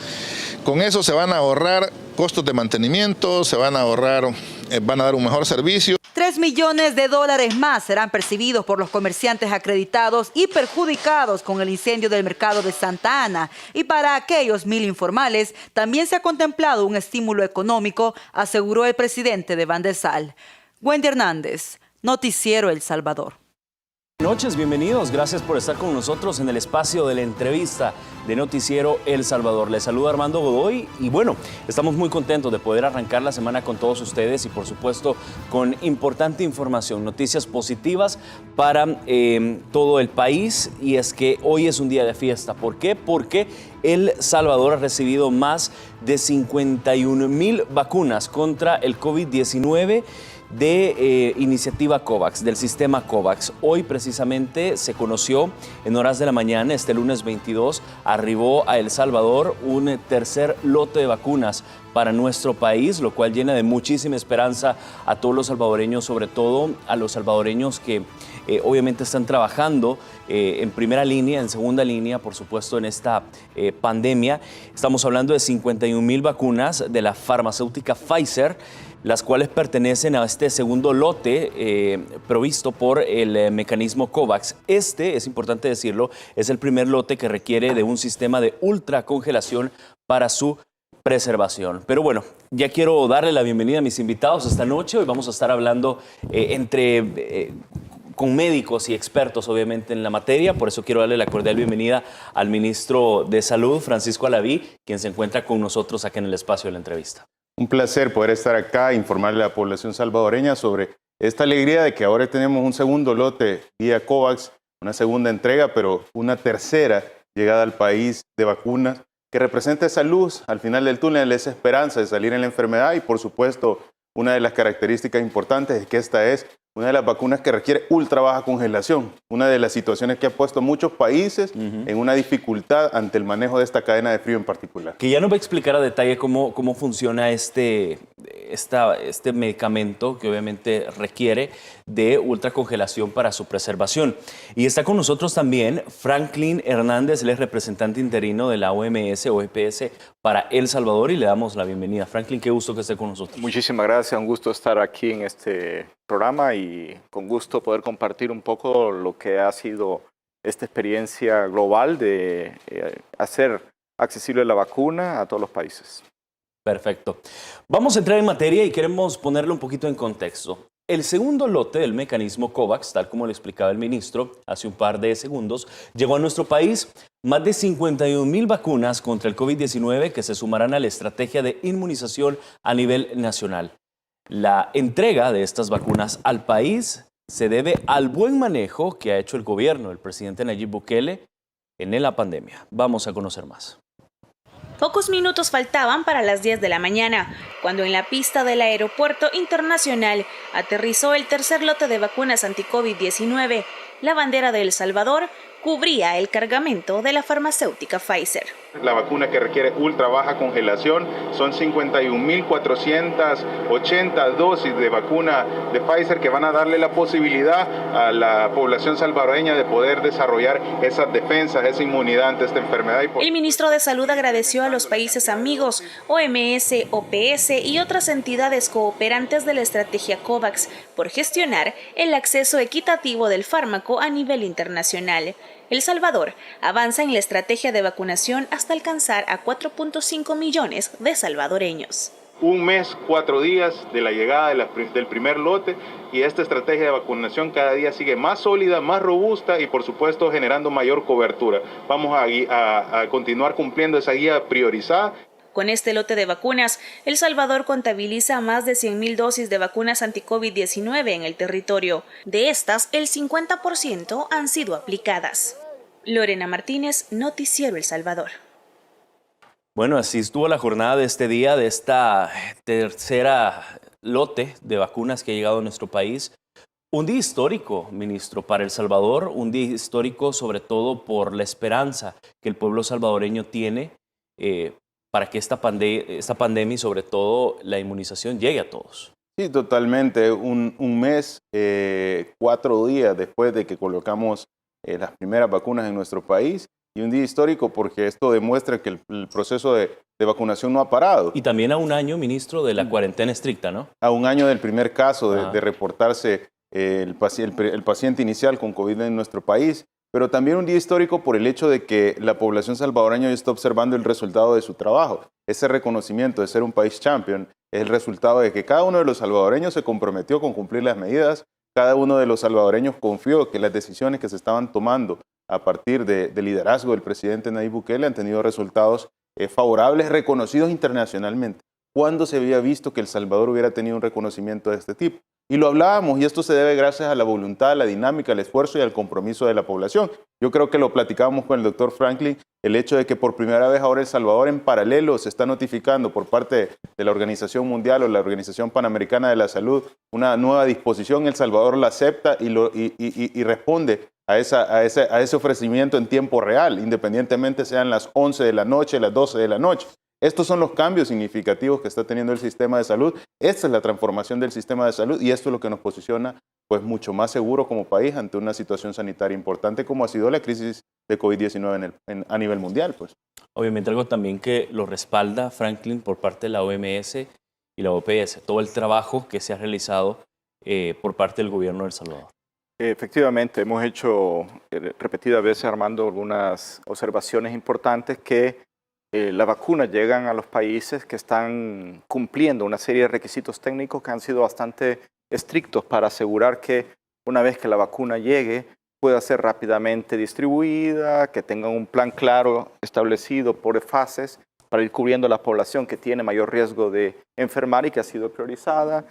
Con eso se van a ahorrar costos de mantenimiento, van a dar un mejor servicio. 3 millones de dólares más serán percibidos por los comerciantes acreditados y perjudicados con el incendio del mercado de Santa Ana. Y para aquellos 1,000 informales, también se ha contemplado un estímulo económico, aseguró el presidente de Bandesal. Wendy Hernández, Noticiero El Salvador. Buenas noches, bienvenidos. Gracias por estar con nosotros en el espacio de la entrevista de Noticiero El Salvador. Les saluda Armando Godoy y bueno, estamos muy contentos de poder arrancar la semana con todos ustedes y por supuesto con importante información, noticias positivas para todo el país, y es que hoy es un día de fiesta. ¿Por qué? Porque El Salvador ha recibido más de 51,000 vacunas contra el COVID-19 de iniciativa COVAX, del sistema COVAX. Hoy precisamente se conoció en horas de la mañana, este lunes 22, arribó a El Salvador un tercer lote de vacunas para nuestro país, lo cual llena de muchísima esperanza a todos los salvadoreños, sobre todo a los salvadoreños que obviamente están trabajando en primera línea, en segunda línea, por supuesto, en esta pandemia. Estamos hablando de 51,000 vacunas de la farmacéutica Pfizer, las cuales pertenecen a este segundo lote provisto por el mecanismo COVAX. Este, es importante decirlo, es el primer lote que requiere de un sistema de ultracongelación para su preservación. Pero bueno, ya quiero darle la bienvenida a mis invitados esta noche. Hoy vamos a estar hablando con médicos y expertos, obviamente, en la materia. Por eso quiero darle la cordial bienvenida al ministro de Salud, Francisco Alaví, quien se encuentra con nosotros acá en el espacio de la entrevista. Un placer poder estar acá e informarle a la población salvadoreña sobre esta alegría de que ahora tenemos un segundo lote vía COVAX, una segunda entrega, pero una tercera llegada al país de vacunas que representa esa luz al final del túnel, esa esperanza de salir en la enfermedad. Y por supuesto, una de las características importantes es que esta es una de las vacunas que requiere ultra baja congelación, una de las situaciones que ha puesto muchos países en una dificultad ante el manejo de esta cadena de frío en particular. Que ya nos va a explicar a detalle cómo funciona este medicamento que obviamente requiere de ultracongelación para su preservación. Y está con nosotros también Franklin Hernández, él es representante interino de la OMS o EPS para El Salvador, y le damos la bienvenida. Franklin, qué gusto que esté con nosotros. Muchísimas gracias, un gusto estar aquí en este programa y con gusto poder compartir un poco lo que ha sido esta experiencia global de hacer accesible la vacuna a todos los países. Perfecto. Vamos a entrar en materia y queremos ponerle un poquito en contexto. El segundo lote del mecanismo COVAX, tal como le explicaba el ministro hace un par de segundos, llegó a nuestro país más de 51,000 vacunas contra el COVID-19 que se sumarán a la estrategia de inmunización a nivel nacional. La entrega de estas vacunas al país se debe al buen manejo que ha hecho el gobierno del presidente Nayib Bukele en la pandemia. Vamos a conocer más. Pocos minutos faltaban para las 10 de la mañana, cuando en la pista del Aeropuerto Internacional aterrizó el tercer lote de vacunas anti-COVID-19. La bandera de El Salvador cubría el cargamento de la farmacéutica Pfizer. La vacuna que requiere ultra baja congelación son 51.480 dosis de vacuna de Pfizer que van a darle la posibilidad a la población salvadoreña de poder desarrollar esas defensas, esa inmunidad ante esta enfermedad. El ministro de Salud agradeció a los países amigos, OMS, OPS y otras entidades cooperantes de la estrategia COVAX por gestionar el acceso equitativo del fármaco a nivel internacional. El Salvador avanza en la estrategia de vacunación hasta alcanzar a 4.5 millones de salvadoreños. Un mes, 4 días de la llegada del primer lote y esta estrategia de vacunación cada día sigue más sólida, más robusta y por supuesto generando mayor cobertura. Vamos a continuar cumpliendo esa guía priorizada. Con este lote de vacunas, El Salvador contabiliza más de 100.000 dosis de vacunas anti-COVID-19 en el territorio. De estas, el 50% han sido aplicadas. Lorena Martínez, Noticiero El Salvador. Bueno, así estuvo la jornada de este día, de esta tercera lote de vacunas que ha llegado a nuestro país. Un día histórico, ministro, para El Salvador, un día histórico sobre todo por la esperanza que el pueblo salvadoreño tiene para que esta pandemia y sobre todo la inmunización llegue a todos. Sí, totalmente. Un mes, 4 días después de que colocamos las primeras vacunas en nuestro país y un día histórico porque esto demuestra que el proceso de vacunación no ha parado. Y también a un año, ministro, de la cuarentena estricta, ¿no? A un año del primer caso de reportarse el paciente inicial con COVID en nuestro país. Pero también un día histórico por el hecho de que la población salvadoreña hoy está observando el resultado de su trabajo. Ese reconocimiento de ser un país champion es el resultado de que cada uno de los salvadoreños se comprometió con cumplir las medidas, cada uno de los salvadoreños confió que las decisiones que se estaban tomando a partir del liderazgo del presidente Nayib Bukele han tenido resultados favorables, reconocidos internacionalmente. ¿Cuándo se había visto que El Salvador hubiera tenido un reconocimiento de este tipo? Y lo hablábamos, y esto se debe gracias a la voluntad, la dinámica, el esfuerzo y al compromiso de la población. Yo creo que lo platicábamos con el doctor Franklin, el hecho de que por primera vez ahora El Salvador en paralelo se está notificando por parte de la Organización Mundial o la Organización Panamericana de la Salud una nueva disposición, El Salvador la acepta y responde a ese ofrecimiento en tiempo real, independientemente sean las 11 de la noche, las 12 de la noche. Estos son los cambios significativos que está teniendo el sistema de salud. Esta es la transformación del sistema de salud y esto es lo que nos posiciona pues mucho más seguro como país ante una situación sanitaria importante como ha sido la crisis de COVID-19 a nivel mundial. Pues. Obviamente algo también que lo respalda Franklin por parte de la OMS y la OPS, todo el trabajo que se ha realizado por parte del gobierno de El Salvador. Efectivamente, hemos hecho repetidas veces, Armando, algunas observaciones importantes que las vacunas llegan a los países que están cumpliendo una serie de requisitos técnicos que han sido bastante estrictos para asegurar que una vez que la vacuna llegue pueda ser rápidamente distribuida, que tengan un plan claro establecido por fases para ir cubriendo la población que tiene mayor riesgo de enfermar y que ha sido priorizada,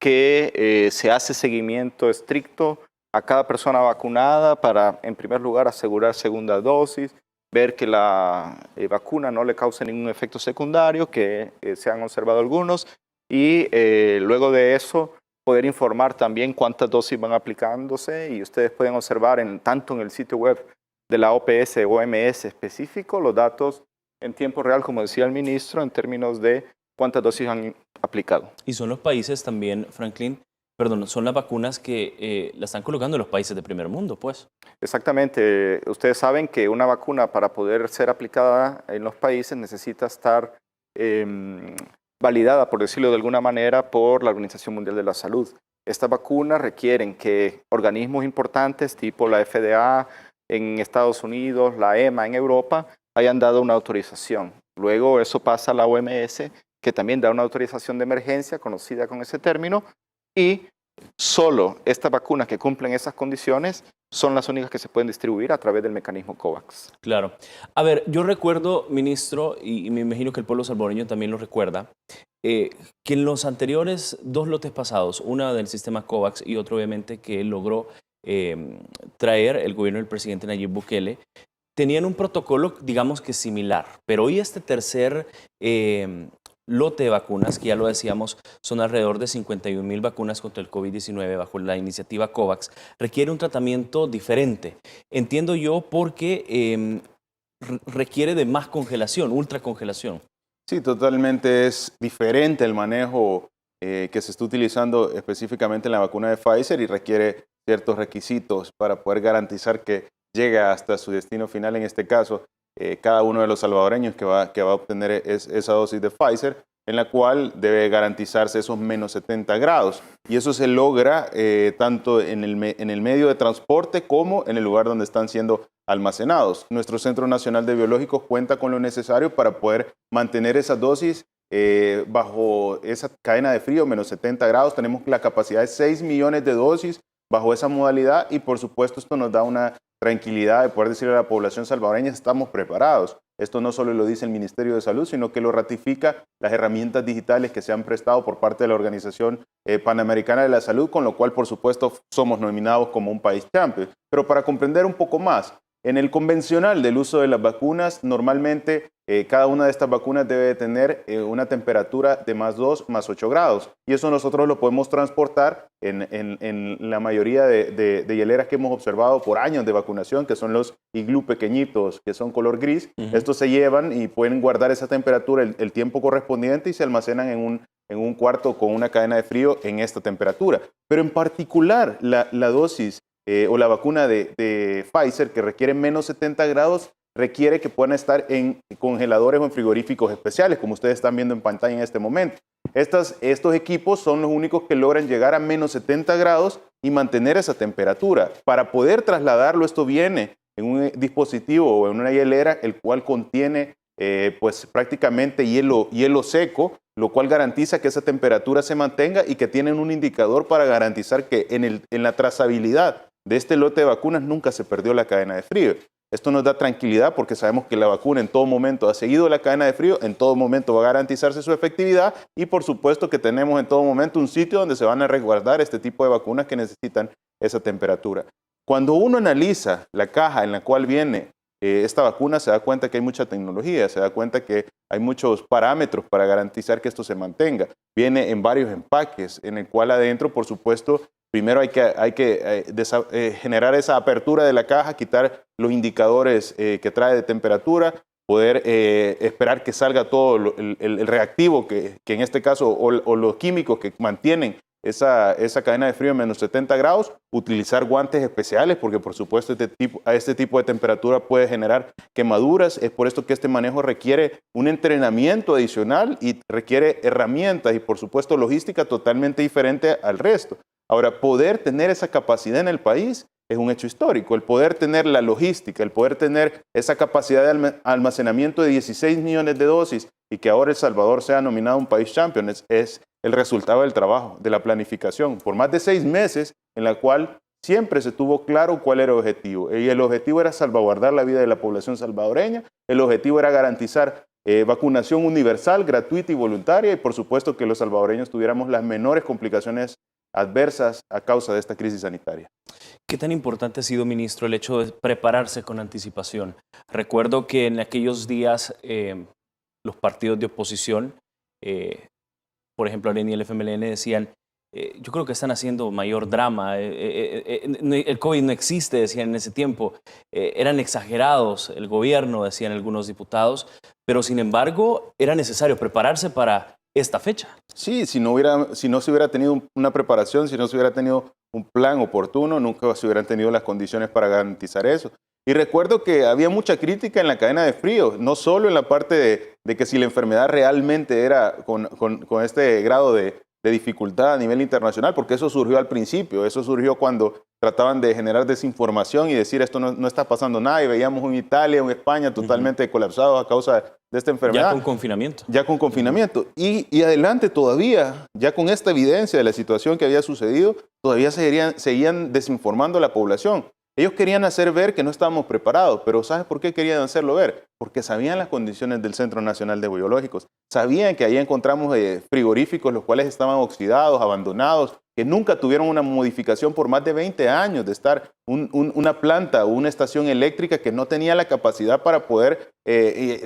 que se hace seguimiento estricto a cada persona vacunada para, en primer lugar, asegurar segunda dosis, ver que la vacuna no le cause ningún efecto secundario, que se han observado algunos, y luego de eso poder informar también cuántas dosis van aplicándose, y ustedes pueden observar tanto en el sitio web de la OPS o OMS específico los datos en tiempo real, como decía el ministro, en términos de cuántas dosis han aplicado. Y son los países también, Franklin, son las vacunas que la están colocando en los países de primer mundo, pues. Exactamente. Ustedes saben que una vacuna para poder ser aplicada en los países necesita estar validada, por decirlo de alguna manera, por la Organización Mundial de la Salud. Estas vacunas requieren que organismos importantes tipo la FDA en Estados Unidos, la EMA en Europa, hayan dado una autorización. Luego eso pasa a la OMS, que también da una autorización de emergencia, conocida con ese término, y solo estas vacunas que cumplen esas condiciones son las únicas que se pueden distribuir a través del mecanismo COVAX. Claro. A ver, yo recuerdo, ministro, y me imagino que el pueblo salvadoreño también lo recuerda, que en los anteriores 2 lotes pasados, una del sistema COVAX y otro obviamente que logró traer el gobierno del presidente Nayib Bukele, tenían un protocolo, digamos que similar, pero hoy este tercer lote de vacunas, que ya lo decíamos, son alrededor de 51,000 vacunas contra el COVID-19 bajo la iniciativa COVAX, requiere un tratamiento diferente. Entiendo yo porque requiere de más congelación, ultracongelación. Sí, totalmente es diferente el manejo que se está utilizando específicamente en la vacuna de Pfizer y requiere ciertos requisitos para poder garantizar que llegue hasta su destino final. En este caso, cada uno de los salvadoreños que va a obtener esa dosis de Pfizer, en la cual debe garantizarse esos menos 70 grados. Y eso se logra tanto en el medio de transporte como en el lugar donde están siendo almacenados. Nuestro Centro Nacional de Biológicos cuenta con lo necesario para poder mantener esas dosis bajo esa cadena de frío, menos 70 grados. Tenemos la capacidad de 6 millones de dosis bajo esa modalidad y por supuesto esto nos da una tranquilidad de poder decirle a la población salvadoreña estamos preparados. Esto no solo lo dice el Ministerio de Salud, sino que lo ratifica las herramientas digitales que se han prestado por parte de la Organización Panamericana de la Salud, con lo cual por supuesto somos nominados como un país champion. Pero para comprender un poco más, en el convencional del uso de las vacunas, normalmente cada una de estas vacunas debe tener una temperatura de más 2, más 8 grados. Y eso nosotros lo podemos transportar en la mayoría de hieleras que hemos observado por años de vacunación, que son los iglú pequeñitos, que son color gris. Estos se llevan y pueden guardar esa temperatura el tiempo correspondiente y se almacenan en un cuarto con una cadena de frío en esta temperatura. Pero en particular, la dosis o la vacuna de Pfizer, que requiere menos 70 grados, requiere que puedan estar en congeladores o en frigoríficos especiales, como ustedes están viendo en pantalla en este momento. Estos equipos son los únicos que logran llegar a menos 70 grados y mantener esa temperatura. Para poder trasladarlo, esto viene en un dispositivo o en una hielera, el cual contiene pues prácticamente hielo seco, lo cual garantiza que esa temperatura se mantenga y que tienen un indicador para garantizar que en la trazabilidad de este lote de vacunas nunca se perdió la cadena de frío. Esto nos da tranquilidad porque sabemos que la vacuna en todo momento ha seguido la cadena de frío, en todo momento va a garantizarse su efectividad y por supuesto que tenemos en todo momento un sitio donde se van a resguardar este tipo de vacunas que necesitan esa temperatura. Cuando uno analiza la caja en la cual viene esta vacuna, se da cuenta que hay mucha tecnología, se da cuenta que hay muchos parámetros para garantizar que esto se mantenga. Viene en varios empaques, en el cual adentro, por supuesto, primero hay que generar esa apertura de la caja, quitar los indicadores que trae de temperatura, poder esperar que salga todo el reactivo, que en este caso, o los químicos que mantienen esa cadena de frío en menos 70 grados, utilizar guantes especiales, porque por supuesto este tipo de temperatura puede generar quemaduras. Es por esto que este manejo requiere un entrenamiento adicional y requiere herramientas y por supuesto logística totalmente diferente al resto. Ahora, poder tener esa capacidad en el país es un hecho histórico. El poder tener la logística, el poder tener esa capacidad de almacenamiento de 16 millones de dosis y que ahora El Salvador sea nominado un país champion es el resultado del trabajo, de la planificación, por más de 6 meses en la cual siempre se tuvo claro cuál era el objetivo. Y el objetivo era salvaguardar la vida de la población salvadoreña, el objetivo era garantizar vacunación universal, gratuita y voluntaria y por supuesto que los salvadoreños tuviéramos las menores complicaciones adversas a causa de esta crisis sanitaria. ¿Qué tan importante ha sido, ministro, el hecho de prepararse con anticipación? Recuerdo que en aquellos días los partidos de oposición, por ejemplo, AREN y el FMLN decían, yo creo que están haciendo mayor drama, el COVID no existe, decían en ese tiempo, eran exagerados, el gobierno, decían algunos diputados, pero sin embargo era necesario prepararse para esta fecha. Sí, si no se hubiera tenido una preparación, si no se hubiera tenido un plan oportuno, nunca se hubieran tenido las condiciones para garantizar eso. Y recuerdo que había mucha crítica en la cadena de frío, no solo en la parte de que si la enfermedad realmente era con este grado de dificultad a nivel internacional, porque eso surgió al principio, eso surgió cuando trataban de generar desinformación y decir esto no está pasando nada y veíamos en Italia, en España totalmente colapsados a causa de esta enfermedad. Ya con confinamiento. Ya con confinamiento. Y adelante todavía, ya con esta evidencia de la situación que había sucedido, todavía seguían desinformando a la población. Ellos querían hacer ver que no estábamos preparados, pero ¿sabes por qué querían hacerlo ver? Porque sabían las condiciones del Centro Nacional de Biológicos, sabían que ahí encontramos frigoríficos los cuales estaban oxidados, abandonados, que nunca tuvieron una modificación por más de 20 años, de estar una planta o una estación eléctrica que no tenía la capacidad para poder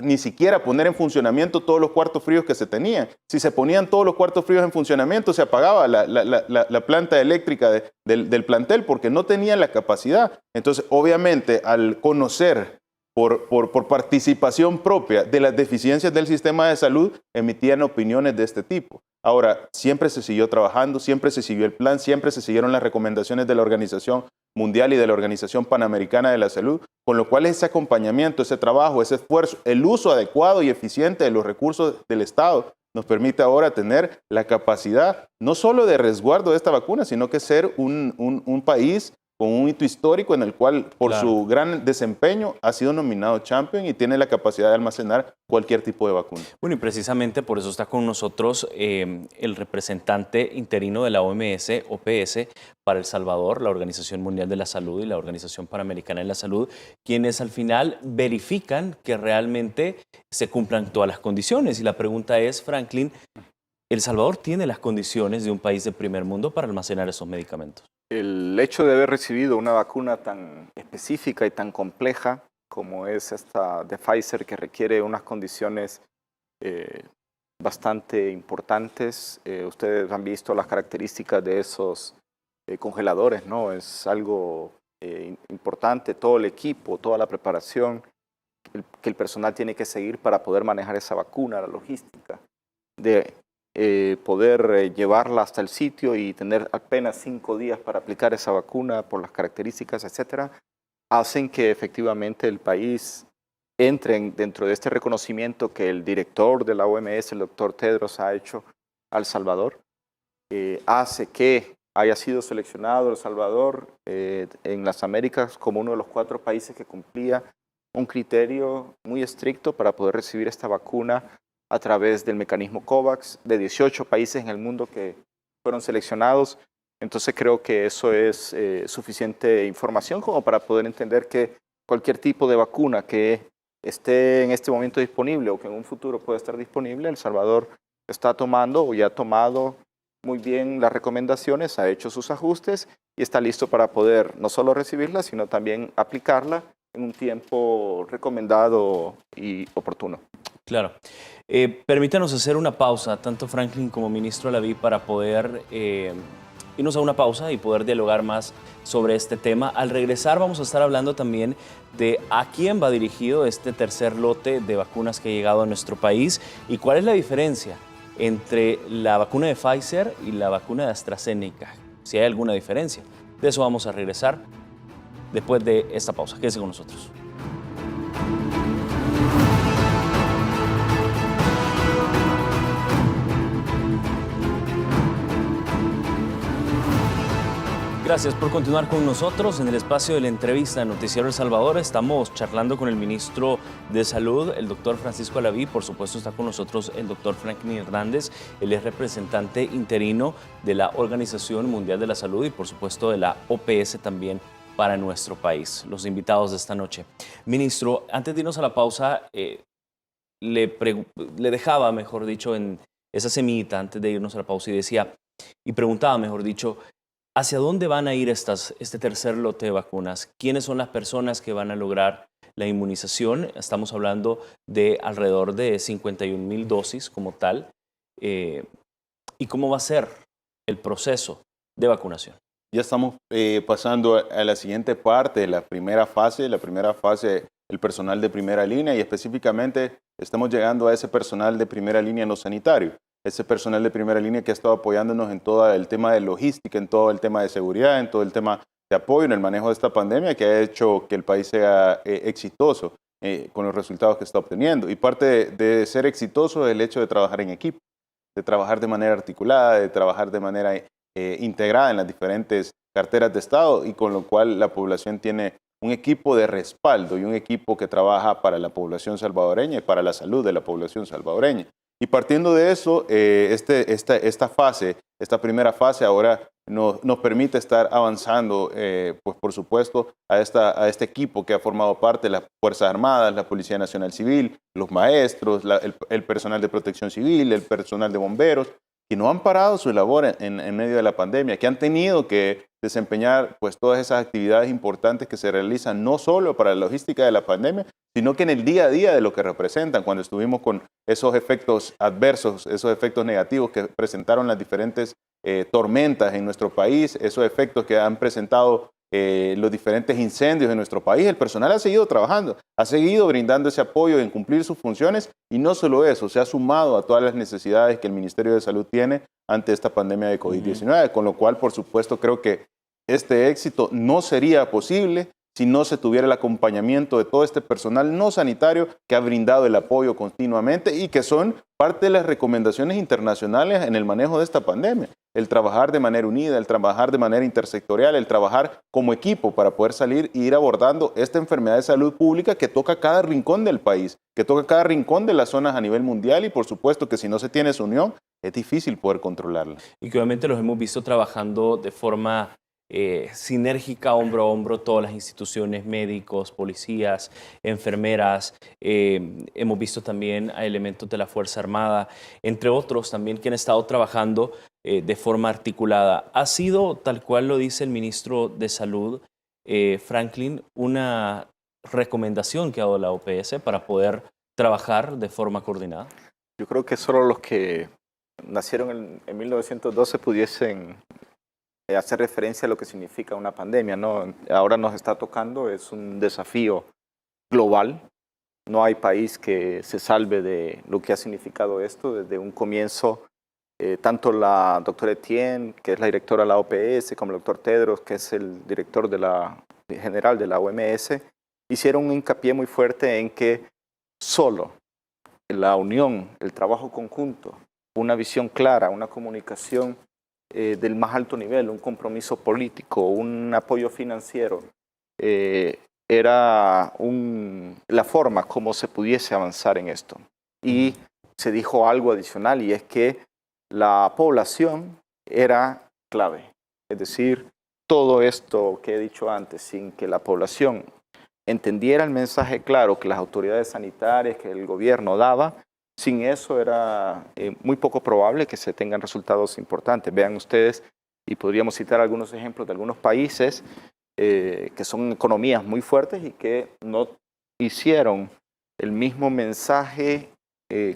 ni siquiera poner en funcionamiento todos los cuartos fríos que se tenían. Si se ponían todos los cuartos fríos en funcionamiento, se apagaba la planta eléctrica del plantel porque no tenían la capacidad. Entonces, obviamente, al conocer por participación propia de las deficiencias del sistema de salud, emitían opiniones de este tipo. Ahora, siempre se siguió trabajando, siempre se siguió el plan, siempre se siguieron las recomendaciones de la Organización Mundial y de la Organización Panamericana de la Salud, con lo cual ese acompañamiento, ese trabajo, ese esfuerzo, el uso adecuado y eficiente de los recursos del Estado nos permite ahora tener la capacidad no solo de resguardo de esta vacuna, sino que ser un país con un hito histórico en el cual, por su gran desempeño, ha sido nominado Champion y tiene la capacidad de almacenar cualquier tipo de vacuna. Bueno, y precisamente por eso está con nosotros el representante interino de la OMS para El Salvador, la Organización Mundial de la Salud y la Organización Panamericana de la Salud, quienes al final verifican que realmente se cumplan todas las condiciones. Y la pregunta es, Franklin, ¿El Salvador tiene las condiciones de un país de primer mundo para almacenar esos medicamentos? El hecho de haber recibido una vacuna tan específica y tan compleja como es esta de Pfizer, que requiere unas condiciones bastante importantes. Ustedes han visto las características de esos congeladores, ¿no? Es algo importante, todo el equipo, toda la preparación que el personal tiene que seguir para poder manejar esa vacuna, la logística de poder llevarla hasta el sitio y tener apenas 5 días para aplicar esa vacuna por las características, etcétera, hacen que efectivamente el país entre dentro de este reconocimiento que el director de la OMS, el doctor Tedros, ha hecho a El Salvador. Hace que haya sido seleccionado El Salvador en las Américas como uno de los 4 países que cumplía un criterio muy estricto para poder recibir esta vacuna a través del mecanismo COVAX, de 18 países en el mundo que fueron seleccionados. Entonces creo que eso es suficiente información como para poder entender que cualquier tipo de vacuna que esté en este momento disponible o que en un futuro pueda estar disponible, El Salvador está tomando o ya ha tomado muy bien las recomendaciones, ha hecho sus ajustes y está listo para poder no solo recibirla, sino también aplicarla en un tiempo recomendado y oportuno. Claro. Permítanos hacer una pausa, tanto Franklin como ministro Alaví, para poder irnos a una pausa y poder dialogar más sobre este tema. Al regresar vamos a estar hablando también de a quién va dirigido este tercer lote de vacunas que ha llegado a nuestro país y cuál es la diferencia entre la vacuna de Pfizer y la vacuna de AstraZeneca, si hay alguna diferencia. De eso vamos a regresar después de esta pausa. Quédense con nosotros. Gracias por continuar con nosotros en el espacio de la entrevista de Noticiero El Salvador. Estamos charlando con el ministro de Salud, el doctor Francisco Alaví. Por supuesto está con nosotros el doctor Franklin Hernández. Él es representante interino de la Organización Mundial de la Salud y por supuesto de la OPS también para nuestro país. Los invitados de esta noche. Ministro, antes de irnos a la pausa, le dejaba, mejor dicho, en esa semillita antes de irnos a la pausa y preguntaba, mejor dicho, ¿hacia dónde van a ir este tercer lote de vacunas? ¿Quiénes son las personas que van a lograr la inmunización? Estamos hablando de alrededor de 51,000 dosis como tal. ¿Y cómo va a ser el proceso de vacunación? Ya estamos pasando a la siguiente parte, la primera fase, el personal de primera línea, y específicamente estamos llegando a ese personal de primera línea en lo sanitario. Ese personal de primera línea que ha estado apoyándonos en todo el tema de logística, en todo el tema de seguridad, en todo el tema de apoyo en el manejo de esta pandemia, que ha hecho que el país sea exitoso con los resultados que está obteniendo. Y parte de ser exitoso es el hecho de trabajar en equipo, de trabajar de manera articulada, de trabajar de manera integrada en las diferentes carteras de Estado, y con lo cual la población tiene un equipo de respaldo y un equipo que trabaja para la población salvadoreña y para la salud de la población salvadoreña. Y partiendo de eso, esta primera fase ahora nos permite estar avanzando, pues por supuesto, a este equipo que ha formado parte de las Fuerzas Armadas, la Policía Nacional Civil, los maestros, el personal de protección civil, el personal de bomberos, que no han parado su labor en medio de la pandemia, que han tenido que desempeñar pues todas esas actividades importantes que se realizan no solo para la logística de la pandemia, sino que en el día a día de lo que representan, cuando estuvimos con esos efectos adversos, esos efectos negativos que presentaron las diferentes tormentas en nuestro país, esos efectos que han presentado los diferentes incendios en nuestro país. El personal ha seguido trabajando, ha seguido brindando ese apoyo en cumplir sus funciones y no solo eso, se ha sumado a todas las necesidades que el Ministerio de Salud tiene ante esta pandemia de COVID-19, con lo cual, por supuesto, creo que este éxito no sería posible si no se tuviera el acompañamiento de todo este personal no sanitario que ha brindado el apoyo continuamente y que son parte de las recomendaciones internacionales en el manejo de esta pandemia. El trabajar de manera unida, el trabajar de manera intersectorial, el trabajar como equipo para poder salir e ir abordando esta enfermedad de salud pública que toca cada rincón del país, que toca cada rincón de las zonas a nivel mundial y por supuesto que si no se tiene esa unión es difícil poder controlarla. Y que obviamente los hemos visto trabajando de forma sinérgica, hombro a hombro, todas las instituciones, médicos, policías, enfermeras, hemos visto también a elementos de la Fuerza Armada, entre otros también que han estado trabajando de forma articulada. ¿Ha sido, tal cual lo dice el ministro de Salud, Franklin, una recomendación que ha dado la OPS para poder trabajar de forma coordinada? Yo creo que solo los que nacieron en 1912 pudiesen hacer referencia a lo que significa una pandemia, ¿no? Ahora nos está tocando, es un desafío global. No hay país que se salve de lo que ha significado esto desde un comienzo. Tanto la doctora Etienne, que es la directora de la OPS, como el doctor Tedros, que es el director general de la OMS, hicieron un hincapié muy fuerte en que solo la unión, el trabajo conjunto, una visión clara, una comunicación del más alto nivel, un compromiso político, un apoyo financiero, era la forma como se pudiese avanzar en esto. Y se dijo algo adicional y es que la población era clave. Es decir, todo esto que he dicho antes, sin que la población entendiera el mensaje claro que las autoridades sanitarias, que el gobierno daba, sin eso era muy poco probable que se tengan resultados importantes. Vean ustedes, y podríamos citar algunos ejemplos de algunos países que son economías muy fuertes y que no hicieron el mismo mensaje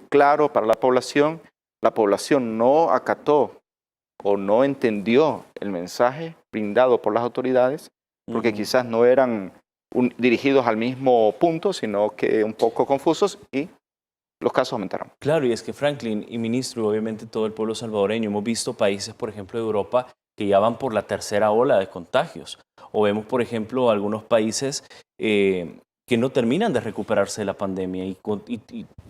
claro para la población. La población no acató o no entendió el mensaje brindado por las autoridades porque quizás no eran dirigidos al mismo punto, sino que un poco confusos y los casos aumentaron. Claro, y es que Franklin y ministro, obviamente todo el pueblo salvadoreño, hemos visto países, por ejemplo, de Europa que ya van por la tercera ola de contagios. O vemos, por ejemplo, algunos países que no terminan de recuperarse de la pandemia y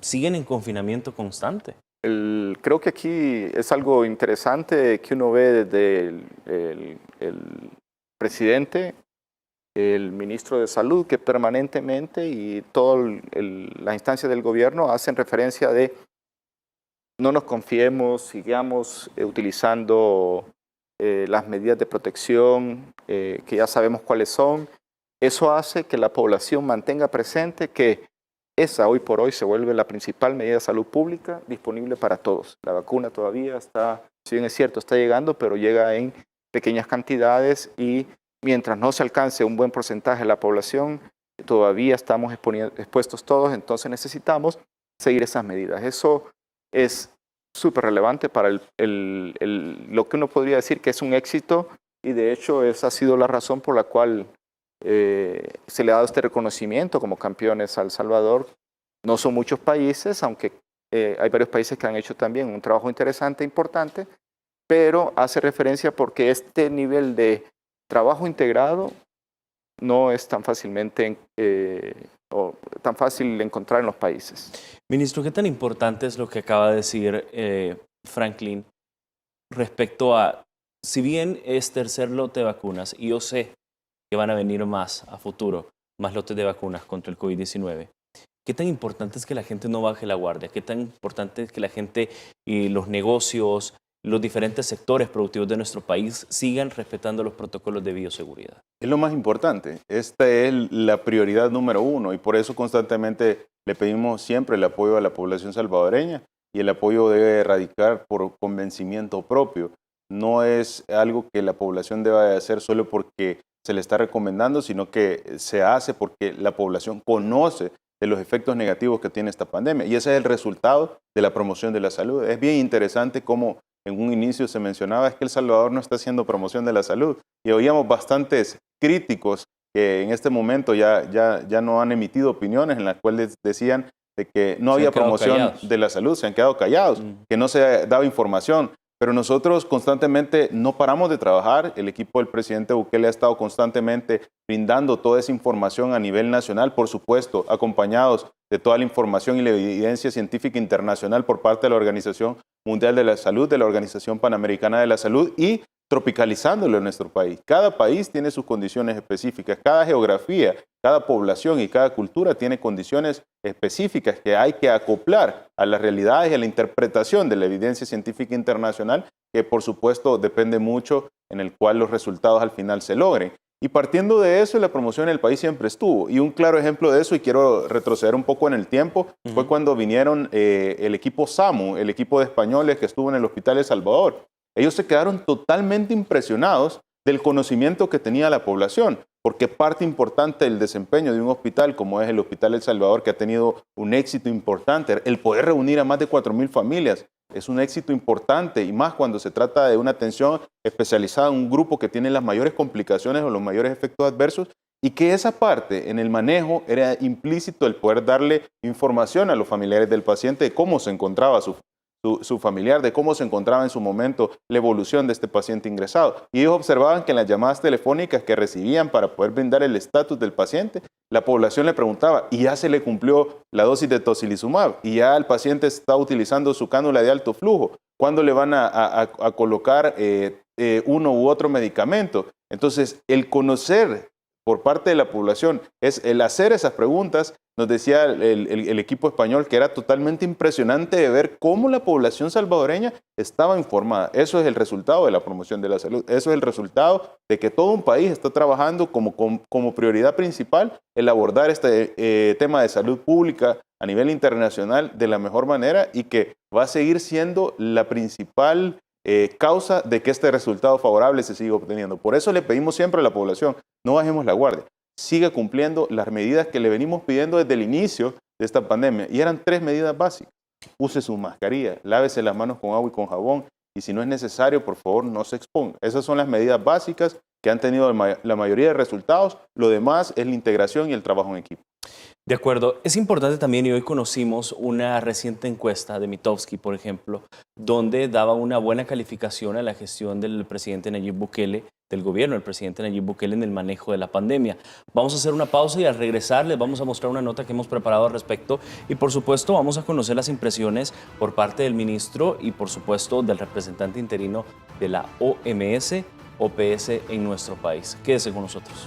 siguen en confinamiento constante. Creo que aquí es algo interesante que uno ve desde el presidente, el ministro de Salud, que permanentemente y todas las instancias del gobierno hacen referencia de no nos confiemos, sigamos utilizando las medidas de protección, que ya sabemos cuáles son. Eso hace que la población mantenga presente que esa hoy por hoy se vuelve la principal medida de salud pública disponible para todos. La vacuna todavía está, si bien es cierto, está llegando, pero llega en pequeñas cantidades y mientras no se alcance un buen porcentaje de la población, todavía estamos expuestos todos, entonces necesitamos seguir esas medidas. Eso es súper relevante para lo que uno podría decir que es un éxito y de hecho esa ha sido la razón por la cual se le ha dado este reconocimiento como campeones a El Salvador. No son muchos países, aunque hay varios países que han hecho también un trabajo interesante, importante, pero hace referencia porque este nivel de trabajo integrado no es tan fácilmente o tan fácil de encontrar en los países. Ministro, ¿qué tan importante es lo que acaba de decir Franklin respecto a, si bien es tercer lote de vacunas, y yo sé que van a venir más a futuro, más lotes de vacunas contra el COVID-19, ¿qué tan importante es que la gente no baje la guardia? ¿Qué tan importante es que la gente y los negocios, los diferentes sectores productivos de nuestro país sigan respetando los protocolos de bioseguridad? Es lo más importante. Esta es la prioridad número uno y por eso constantemente le pedimos siempre el apoyo a la población salvadoreña y el apoyo debe radicar por convencimiento propio. No es algo que la población deba de hacer solo porque se le está recomendando, sino que se hace porque la población conoce de los efectos negativos que tiene esta pandemia. Y ese es el resultado de la promoción de la salud. Es bien interesante cómo en un inicio se mencionaba es que El Salvador no está haciendo promoción de la salud. Y oíamos bastantes críticos que en este momento ya no han emitido opiniones en las cuales decían de que no había promoción de la salud, se han quedado callados, que no se daba información. Pero nosotros constantemente no paramos de trabajar. El equipo del presidente Bukele ha estado constantemente brindando toda esa información a nivel nacional, por supuesto, acompañados de toda la información y la evidencia científica internacional por parte de la Organización Mundial de la Salud, de la Organización Panamericana de la Salud y tropicalizándolo en nuestro país. Cada país tiene sus condiciones específicas, cada geografía, cada población y cada cultura tiene condiciones específicas que hay que acoplar a las realidades y a la interpretación de la evidencia científica internacional, que por supuesto depende mucho en el cual los resultados al final se logren. Y partiendo de eso, la promoción en el país siempre estuvo. Y un claro ejemplo de eso, y quiero retroceder un poco en el tiempo, fue cuando vinieron el equipo SAMU, el equipo de españoles que estuvo en el Hospital El Salvador. Ellos se quedaron totalmente impresionados del conocimiento que tenía la población, porque parte importante del desempeño de un hospital como es el Hospital El Salvador, que ha tenido un éxito importante, el poder reunir a más de 4,000 familias, es un éxito importante, y más cuando se trata de una atención especializada en un grupo que tiene las mayores complicaciones o los mayores efectos adversos, y que esa parte en el manejo era implícito el poder darle información a los familiares del paciente de cómo se encontraba su familiar, de cómo se encontraba en su momento la evolución de este paciente ingresado. Y ellos observaban que en las llamadas telefónicas que recibían para poder brindar el estatus del paciente, la población le preguntaba, ¿y ya se le cumplió la dosis de tocilizumab? ¿Y ya el paciente está utilizando su cánula de alto flujo? ¿Cuándo le van a colocar uno u otro medicamento? Entonces, el conocer por parte de la población, es el hacer esas preguntas. Nos decía el equipo español que era totalmente impresionante de ver cómo la población salvadoreña estaba informada. Eso es el resultado de la promoción de la salud. Eso es el resultado de que todo un país está trabajando como prioridad principal el abordar este tema de salud pública a nivel internacional de la mejor manera y que va a seguir siendo la principal causa de que este resultado favorable se siga obteniendo. Por eso le pedimos siempre a la población, no bajemos la guardia, siga cumpliendo las medidas que le venimos pidiendo desde el inicio de esta pandemia. Y eran 3 medidas básicas. Use su mascarilla, lávese las manos con agua y con jabón, y si no es necesario, por favor, no se exponga. Esas son las medidas básicas que han tenido la mayoría de resultados. Lo demás es la integración y el trabajo en equipo. De acuerdo. Es importante también, y hoy conocimos una reciente encuesta de Mitofsky, por ejemplo, donde daba una buena calificación a la gestión del presidente Nayib Bukele, del gobierno del presidente Nayib Bukele en el manejo de la pandemia. Vamos a hacer una pausa y al regresar les vamos a mostrar una nota que hemos preparado al respecto y por supuesto vamos a conocer las impresiones por parte del ministro y por supuesto del representante interino de la OMS, OPS en nuestro país. Quédese con nosotros.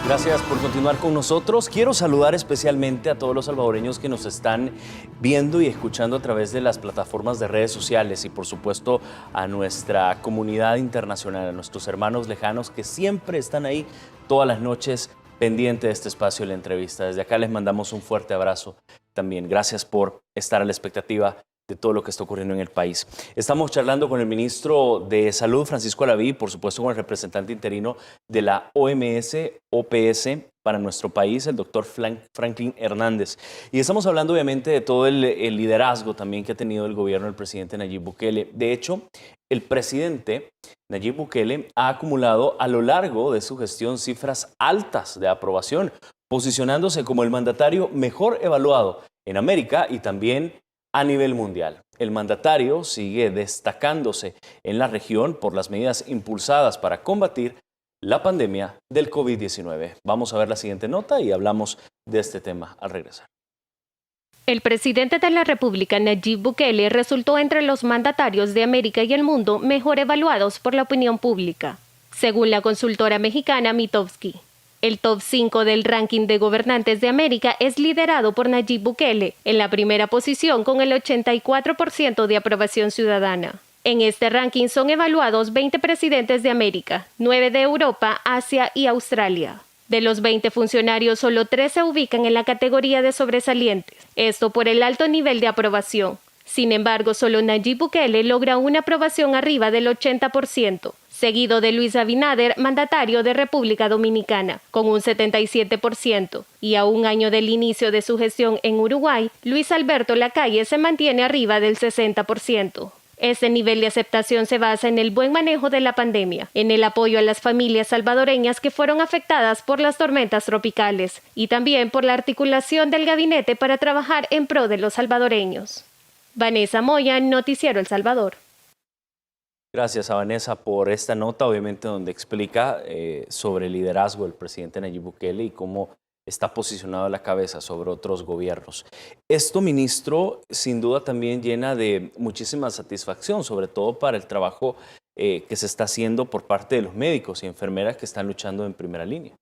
Gracias por continuar con nosotros. Quiero saludar especialmente a todos los salvadoreños que nos están viendo y escuchando a través de las plataformas de redes sociales y por supuesto a nuestra comunidad internacional, a nuestros hermanos lejanos que siempre están ahí todas las noches pendiente de este espacio de la entrevista. Desde acá les mandamos un fuerte abrazo también. Gracias por estar a la expectativa de todo lo que está ocurriendo en el país. Estamos charlando con el ministro de Salud, Francisco Alaví, por supuesto con el representante interino de la OMS, OPS para nuestro país, el doctor Franklin Hernández. Y estamos hablando obviamente de todo el liderazgo también que ha tenido el gobierno del presidente Nayib Bukele. De hecho, el presidente Nayib Bukele ha acumulado a lo largo de su gestión cifras altas de aprobación, posicionándose como el mandatario mejor evaluado en América y también a nivel mundial. El mandatario sigue destacándose en la región por las medidas impulsadas para combatir la pandemia del COVID-19. Vamos a ver la siguiente nota y hablamos de este tema al regresar. El presidente de la República, Nayib Bukele, resultó entre los mandatarios de América y el mundo mejor evaluados por la opinión pública, según la consultora mexicana Mitofsky. El top 5 del ranking de gobernantes de América es liderado por Nayib Bukele, en la primera posición con el 84% de aprobación ciudadana. En este ranking son evaluados 20 presidentes de América, 9 de Europa, Asia y Australia. De los 20 funcionarios, solo 3 se ubican en la categoría de sobresalientes, esto por el alto nivel de aprobación. Sin embargo, solo Nayib Bukele logra una aprobación arriba del 80%, seguido de Luis Abinader, mandatario de República Dominicana, con un 77%. Y a un año del inicio de su gestión en Uruguay, Luis Alberto Lacalle se mantiene arriba del 60%. Este nivel de aceptación se basa en el buen manejo de la pandemia, en el apoyo a las familias salvadoreñas que fueron afectadas por las tormentas tropicales y también por la articulación del gabinete para trabajar en pro de los salvadoreños. Vanessa Moya, Noticiero El Salvador. Gracias a Vanessa por esta nota, obviamente donde explica sobre el liderazgo del presidente Nayib Bukele y cómo está posicionado a la cabeza sobre otros gobiernos. Esto, ministro, sin duda también llena de muchísima satisfacción, sobre todo para el trabajo que se está haciendo por parte de los médicos y enfermeras que están luchando en primera línea.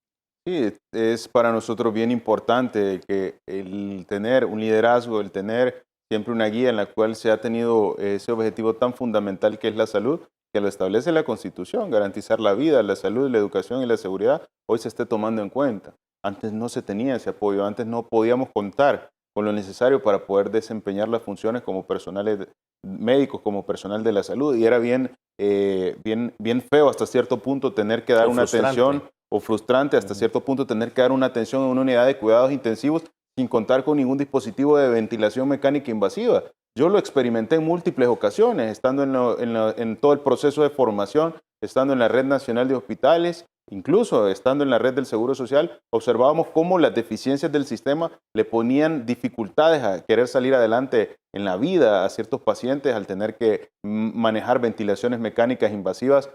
Sí, es para nosotros bien importante que el tener un liderazgo, el tener siempre una guía en la cual se ha tenido ese objetivo tan fundamental que es la salud, que lo establece la Constitución, garantizar la vida, la salud, la educación y la seguridad, hoy se esté tomando en cuenta. Antes no se tenía ese apoyo, antes no podíamos contar con lo necesario para poder desempeñar las funciones como personales médicos, como personal de la salud, y era bien feo hasta cierto punto tener que dar una atención, o frustrante hasta cierto punto tener que dar una atención en una unidad de cuidados intensivos sin contar con ningún dispositivo de ventilación mecánica invasiva. Yo lo experimenté en múltiples ocasiones, estando en todo el proceso de formación, estando en la Red Nacional de Hospitales, incluso estando en la red del Seguro Social, observábamos cómo las deficiencias del sistema le ponían dificultades a querer salir adelante en la vida a ciertos pacientes al tener que manejar ventilaciones mecánicas invasivas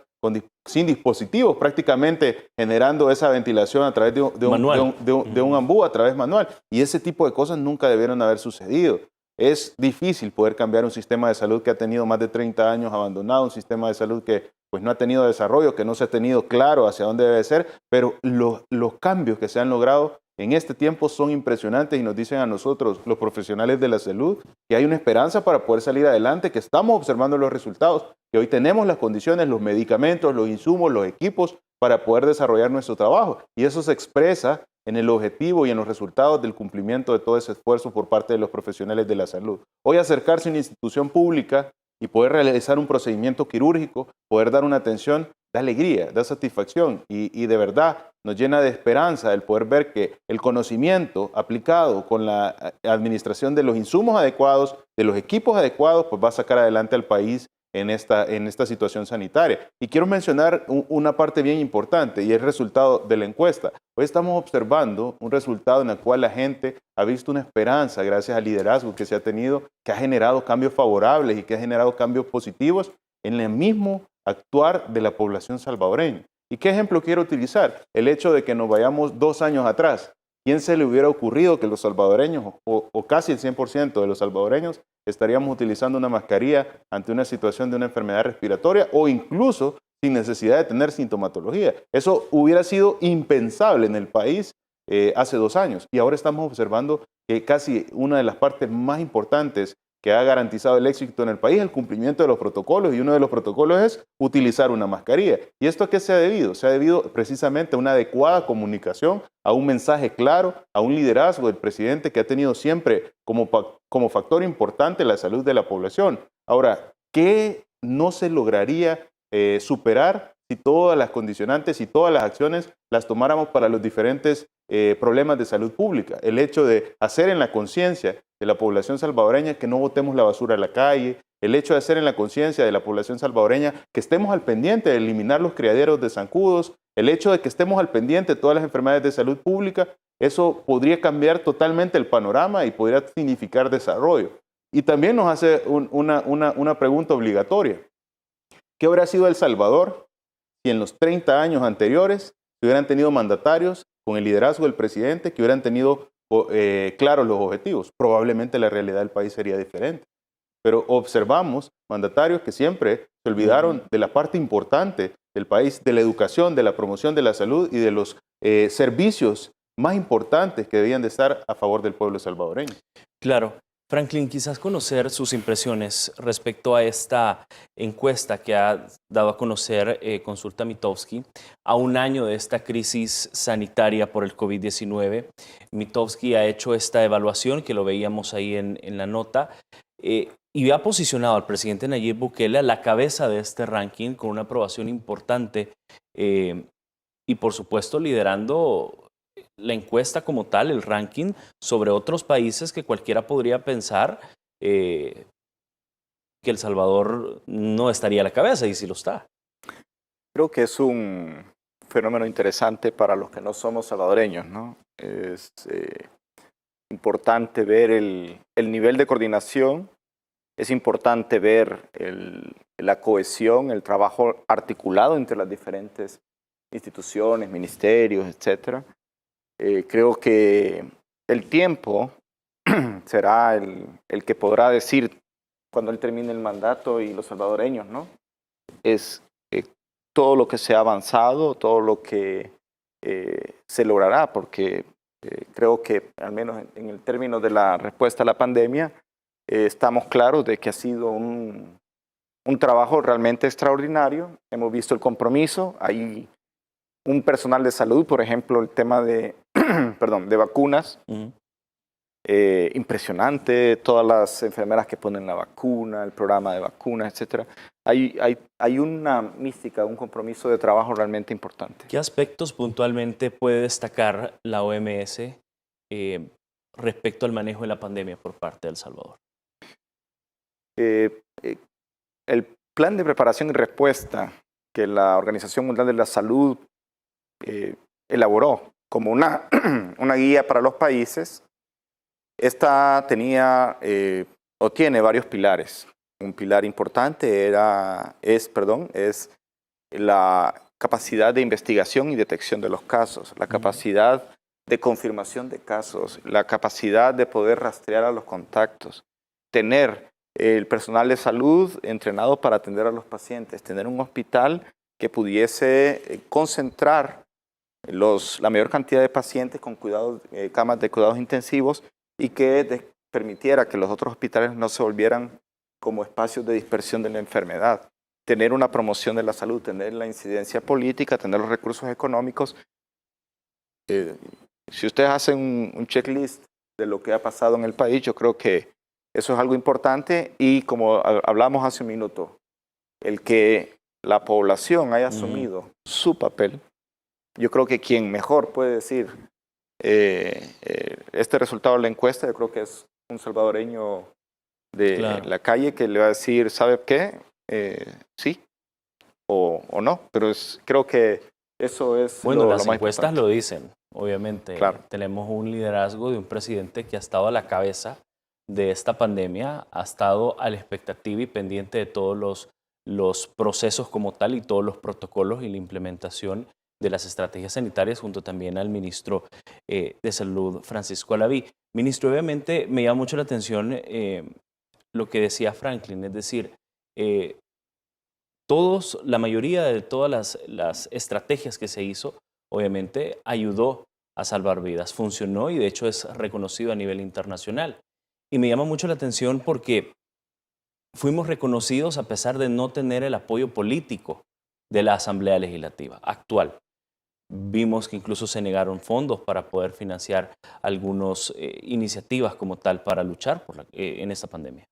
sin dispositivos, prácticamente generando esa ventilación a través de un ambú, a través manual. Y ese tipo de cosas nunca debieron haber sucedido. Es difícil poder cambiar un sistema de salud que ha tenido más de 30 años abandonado, un sistema de salud que pues no ha tenido desarrollo, que no se ha tenido claro hacia dónde debe ser, pero los cambios que se han logrado en este tiempo son impresionantes y nos dicen a nosotros, los profesionales de la salud, que hay una esperanza para poder salir adelante, que estamos observando los resultados, que hoy tenemos las condiciones, los medicamentos, los insumos, los equipos para poder desarrollar nuestro trabajo. Y eso se expresa en el objetivo y en los resultados del cumplimiento de todo ese esfuerzo por parte de los profesionales de la salud. Hoy acercarse a una institución pública y poder realizar un procedimiento quirúrgico, poder dar una atención, da alegría, da satisfacción y de verdad nos llena de esperanza el poder ver que el conocimiento aplicado con la administración de los insumos adecuados, de los equipos adecuados, pues va a sacar adelante al país en esta situación sanitaria. Y quiero mencionar una parte bien importante y el resultado de la encuesta. Hoy estamos observando un resultado en el cual la gente ha visto una esperanza gracias al liderazgo que se ha tenido, que ha generado cambios favorables y que ha generado cambios positivos en el mismo actuar de la población salvadoreña. ¿Y qué ejemplo quiero utilizar? El hecho de que nos vayamos 2 años atrás. ¿Quién se le hubiera ocurrido que los salvadoreños, o casi el 100% de los salvadoreños, estaríamos utilizando una mascarilla ante una situación de una enfermedad respiratoria o incluso sin necesidad de tener sintomatología? Eso hubiera sido impensable en el país hace 2 años. Y ahora estamos observando que casi una de las partes más importantes que ha garantizado el éxito en el país es el cumplimiento de los protocolos, y uno de los protocolos es utilizar una mascarilla. ¿Y esto a qué se ha debido? Se ha debido precisamente a una adecuada comunicación, a un mensaje claro, a un liderazgo del presidente que ha tenido siempre como factor importante la salud de la población. Ahora, ¿qué no se lograría superar si todas las condicionantes y todas las acciones las tomáramos para los diferentes problemas de salud pública? El hecho de hacer en la conciencia de la población salvadoreña que no botemos la basura a la calle, el hecho de hacer en la conciencia de la población salvadoreña que estemos al pendiente de eliminar los criaderos de zancudos, el hecho de que estemos al pendiente de todas las enfermedades de salud pública, eso podría cambiar totalmente el panorama y podría significar desarrollo. Y también nos hace una pregunta obligatoria. ¿Qué habría sido El Salvador si en los 30 años anteriores se hubieran tenido mandatarios con el liderazgo del presidente que hubieran tenido claros los objetivos? Probablemente la realidad del país sería diferente. Pero observamos mandatarios que siempre se olvidaron de la parte importante del país, de la educación, de la promoción de la salud y de los servicios más importantes que debían de estar a favor del pueblo salvadoreño. Claro. Franklin, quizás conocer sus impresiones respecto a esta encuesta que ha dado a conocer Consulta Mitofsky a un año de esta crisis sanitaria por el COVID-19. Mitofsky ha hecho esta evaluación, que lo veíamos ahí en la nota, y ha posicionado al presidente Nayib Bukele a la cabeza de este ranking con una aprobación importante y por supuesto liderando la encuesta como tal, el ranking, sobre otros países que cualquiera podría pensar que El Salvador no estaría a la cabeza, y sí lo está. Creo que es un fenómeno interesante para los que no somos salvadoreños, ¿no? Es importante ver el nivel de coordinación, es importante ver la cohesión, el trabajo articulado entre las diferentes instituciones, ministerios, etcétera. Creo que el tiempo será el que podrá decir cuando él termine el mandato y los salvadoreños, ¿no? Es todo lo que se ha avanzado, todo lo que se logrará, porque creo que al menos en el término de la respuesta a la pandemia estamos claros de que ha sido un trabajo realmente extraordinario. Hemos visto el compromiso, hay un personal de salud, por ejemplo, el tema de, de vacunas, impresionante, todas las enfermeras que ponen la vacuna, el programa de vacunas, etcétera. Hay una mística, un compromiso de trabajo realmente importante. ¿Qué aspectos puntualmente puede destacar la OMS respecto al manejo de la pandemia por parte de El Salvador? El plan de preparación y respuesta que la Organización Mundial de la Salud elaboró como una guía para los países, esta tenía o tiene varios pilares. Un pilar importante es la capacidad de investigación y detección de los casos, la capacidad de confirmación de casos, la capacidad de poder rastrear a los contactos, tener el personal de salud entrenado para atender a los pacientes, tener un hospital que pudiese concentrar la mayor cantidad de pacientes con camas de cuidados intensivos y que permitiera que los otros hospitales no se volvieran como espacios de dispersión de la enfermedad. Tener una promoción de la salud, tener la incidencia política, tener los recursos económicos. Si ustedes hacen un checklist de lo que ha pasado en el país, yo creo que eso es algo importante y como hablamos hace un minuto, el que la población haya asumido su papel, yo creo que quien mejor puede decir este resultado de la encuesta, yo creo que es un salvadoreño de la calle que le va a decir, ¿sabe qué? Sí o no, pero creo que eso es bueno, lo las más encuestas importante. lo dicen, obviamente. Claro. Tenemos un liderazgo de un presidente que ha estado a la cabeza de esta pandemia, ha estado a la expectativa y pendiente de todos los procesos como tal y todos los protocolos y la implementación de las estrategias sanitarias, junto también al ministro de Salud, Francisco Alaví. Ministro, obviamente me llama mucho la atención lo que decía Franklin, es decir, la mayoría de todas las estrategias que se hizo, obviamente ayudó a salvar vidas, funcionó y de hecho es reconocido a nivel internacional. Y me llama mucho la atención porque fuimos reconocidos a pesar de no tener el apoyo político de la Asamblea Legislativa actual. Vimos que incluso se negaron fondos para poder financiar algunas iniciativas como tal para luchar en esta pandemia.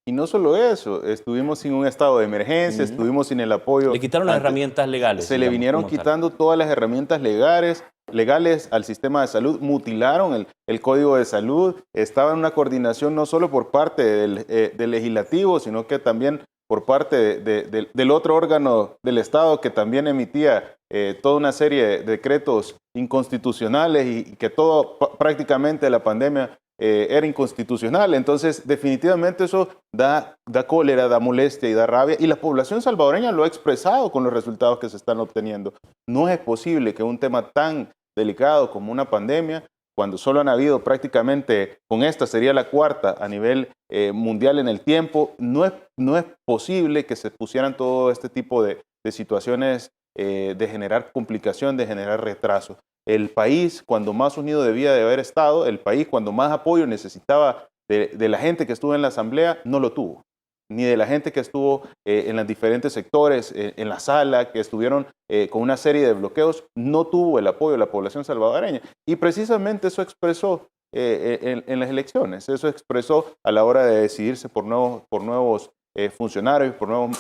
Y no solo eso, estuvimos sin un estado de emergencia, estuvimos sin el apoyo. Le quitaron las herramientas legales. Se le vinieron quitando todas las herramientas legales al sistema de salud, mutilaron el Código de Salud, estaba en una coordinación no solo por parte del legislativo, sino que también por parte del otro órgano del Estado que también emitía toda una serie de decretos inconstitucionales y que todo prácticamente la pandemia era inconstitucional. Entonces, definitivamente eso da cólera, da molestia y da rabia. Y la población salvadoreña lo ha expresado con los resultados que se están obteniendo. No es posible que un tema tan delicado como una pandemia, cuando solo han habido prácticamente, con esta sería la cuarta a nivel mundial en el tiempo, no es posible que se pusieran todo este tipo de situaciones de generar complicación, de generar retraso. El país, cuando más unido debía de haber estado, el país, cuando más apoyo necesitaba de la gente que estuvo en la asamblea no lo tuvo, ni de la gente que estuvo en los diferentes sectores, en la sala, que estuvieron con una serie de bloqueos, no tuvo el apoyo de la población salvadoreña. Y precisamente eso expresó en las elecciones, eso expresó a la hora de decidirse por nuevos funcionarios, por nuevos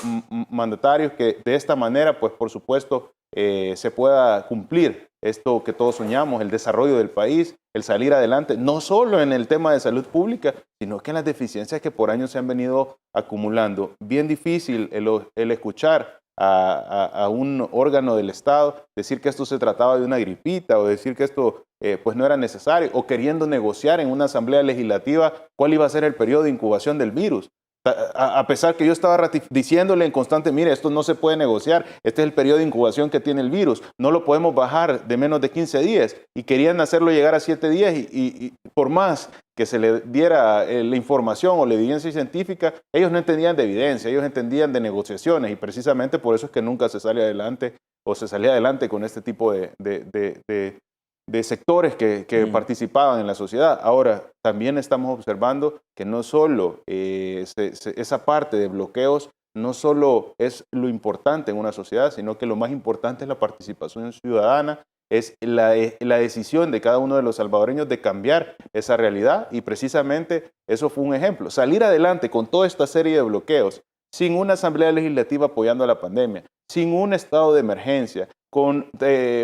mandatarios, que de esta manera, pues por supuesto, se pueda cumplir esto que todos soñamos, el desarrollo del país, el salir adelante, no solo en el tema de salud pública, sino que en las deficiencias que por años se han venido acumulando. Bien difícil el escuchar a un órgano del Estado decir que esto se trataba de una gripita o decir que esto pues no era necesario, o queriendo negociar en una asamblea legislativa cuál iba a ser el periodo de incubación del virus. A pesar que yo estaba diciéndole en constante, mire, esto no se puede negociar, este es el periodo de incubación que tiene el virus, no lo podemos bajar de menos de 15 días, y querían hacerlo llegar a 7 días, y por más que se le diera la información o la evidencia científica, ellos no entendían de evidencia, ellos entendían de negociaciones, y precisamente por eso es que nunca se sale adelante o se salía adelante con este tipo de sectores que participaban en la sociedad. Ahora, también estamos observando que no solo esa parte de bloqueos no solo es lo importante en una sociedad, sino que lo más importante es la participación ciudadana, es la decisión de cada uno de los salvadoreños de cambiar esa realidad, y precisamente eso fue un ejemplo. Salir adelante con toda esta serie de bloqueos, sin una asamblea legislativa apoyando a la pandemia, sin un estado de emergencia, con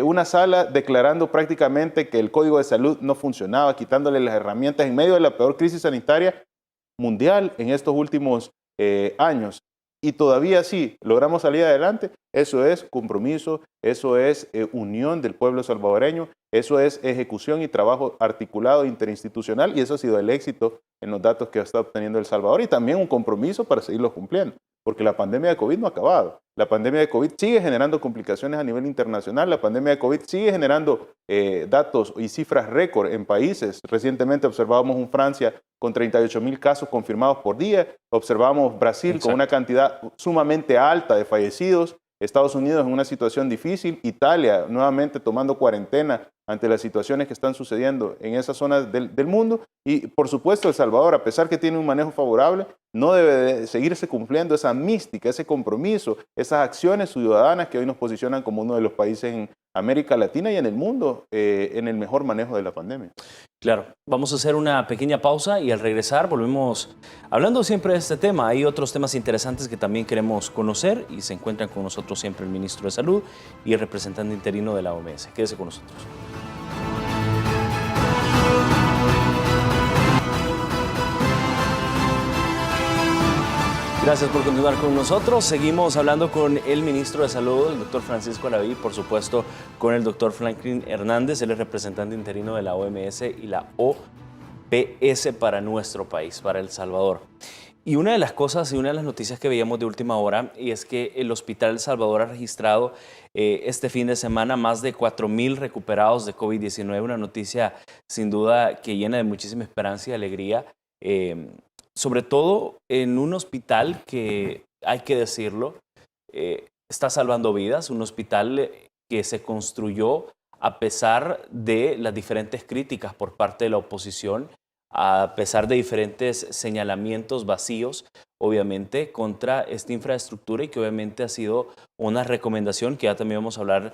una sala declarando prácticamente que el Código de Salud no funcionaba, quitándole las herramientas en medio de la peor crisis sanitaria mundial en estos últimos años. Y todavía sí logramos salir adelante. Eso es compromiso, eso es unión del pueblo salvadoreño, eso es ejecución y trabajo articulado interinstitucional, y eso ha sido el éxito en los datos que está obteniendo El Salvador, y también un compromiso para seguirlos cumpliendo, porque la pandemia de COVID no ha acabado. La pandemia de COVID sigue generando complicaciones a nivel internacional, la pandemia de COVID sigue generando datos y cifras récord en países. Recientemente observábamos en Francia con 38,000 casos confirmados por día, observamos Brasil con una cantidad sumamente alta de fallecidos, Estados Unidos en una situación difícil, Italia nuevamente tomando cuarentena ante las situaciones que están sucediendo en esas zonas del mundo, y por supuesto El Salvador, a pesar que tiene un manejo favorable, no debe de seguirse cumpliendo esa mística, ese compromiso, esas acciones ciudadanas que hoy nos posicionan como uno de los países en América Latina y en el mundo en el mejor manejo de la pandemia. Claro, vamos a hacer una pequeña pausa y al regresar volvemos hablando siempre de este tema. Hay otros temas interesantes que también queremos conocer, y se encuentran con nosotros siempre el ministro de Salud y el representante interino de la OMS. Quédese con nosotros. Gracias por continuar con nosotros. Seguimos hablando con el ministro de Salud, el doctor Francisco Araví, por supuesto con el doctor Franklin Hernández, él es representante interino de la OMS y la OPS para nuestro país, para El Salvador. Y una de las cosas y una de las noticias que veíamos de última hora, y es que el Hospital El Salvador ha registrado este fin de semana más de 4,000 recuperados de COVID-19, una noticia sin duda que llena de muchísima esperanza y alegría. Sobre todo en un hospital que, hay que decirlo, está salvando vidas, un hospital que se construyó a pesar de las diferentes críticas por parte de la oposición, a pesar de diferentes señalamientos vacíos, obviamente, contra esta infraestructura, y que obviamente ha sido una recomendación, que ya también vamos a hablar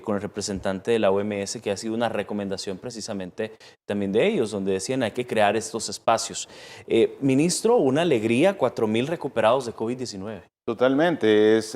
con el representante de la OMS, que ha sido una recomendación precisamente también de ellos, donde decían hay que crear estos espacios. Ministro, una alegría, 4,000 recuperados de COVID-19. Totalmente, es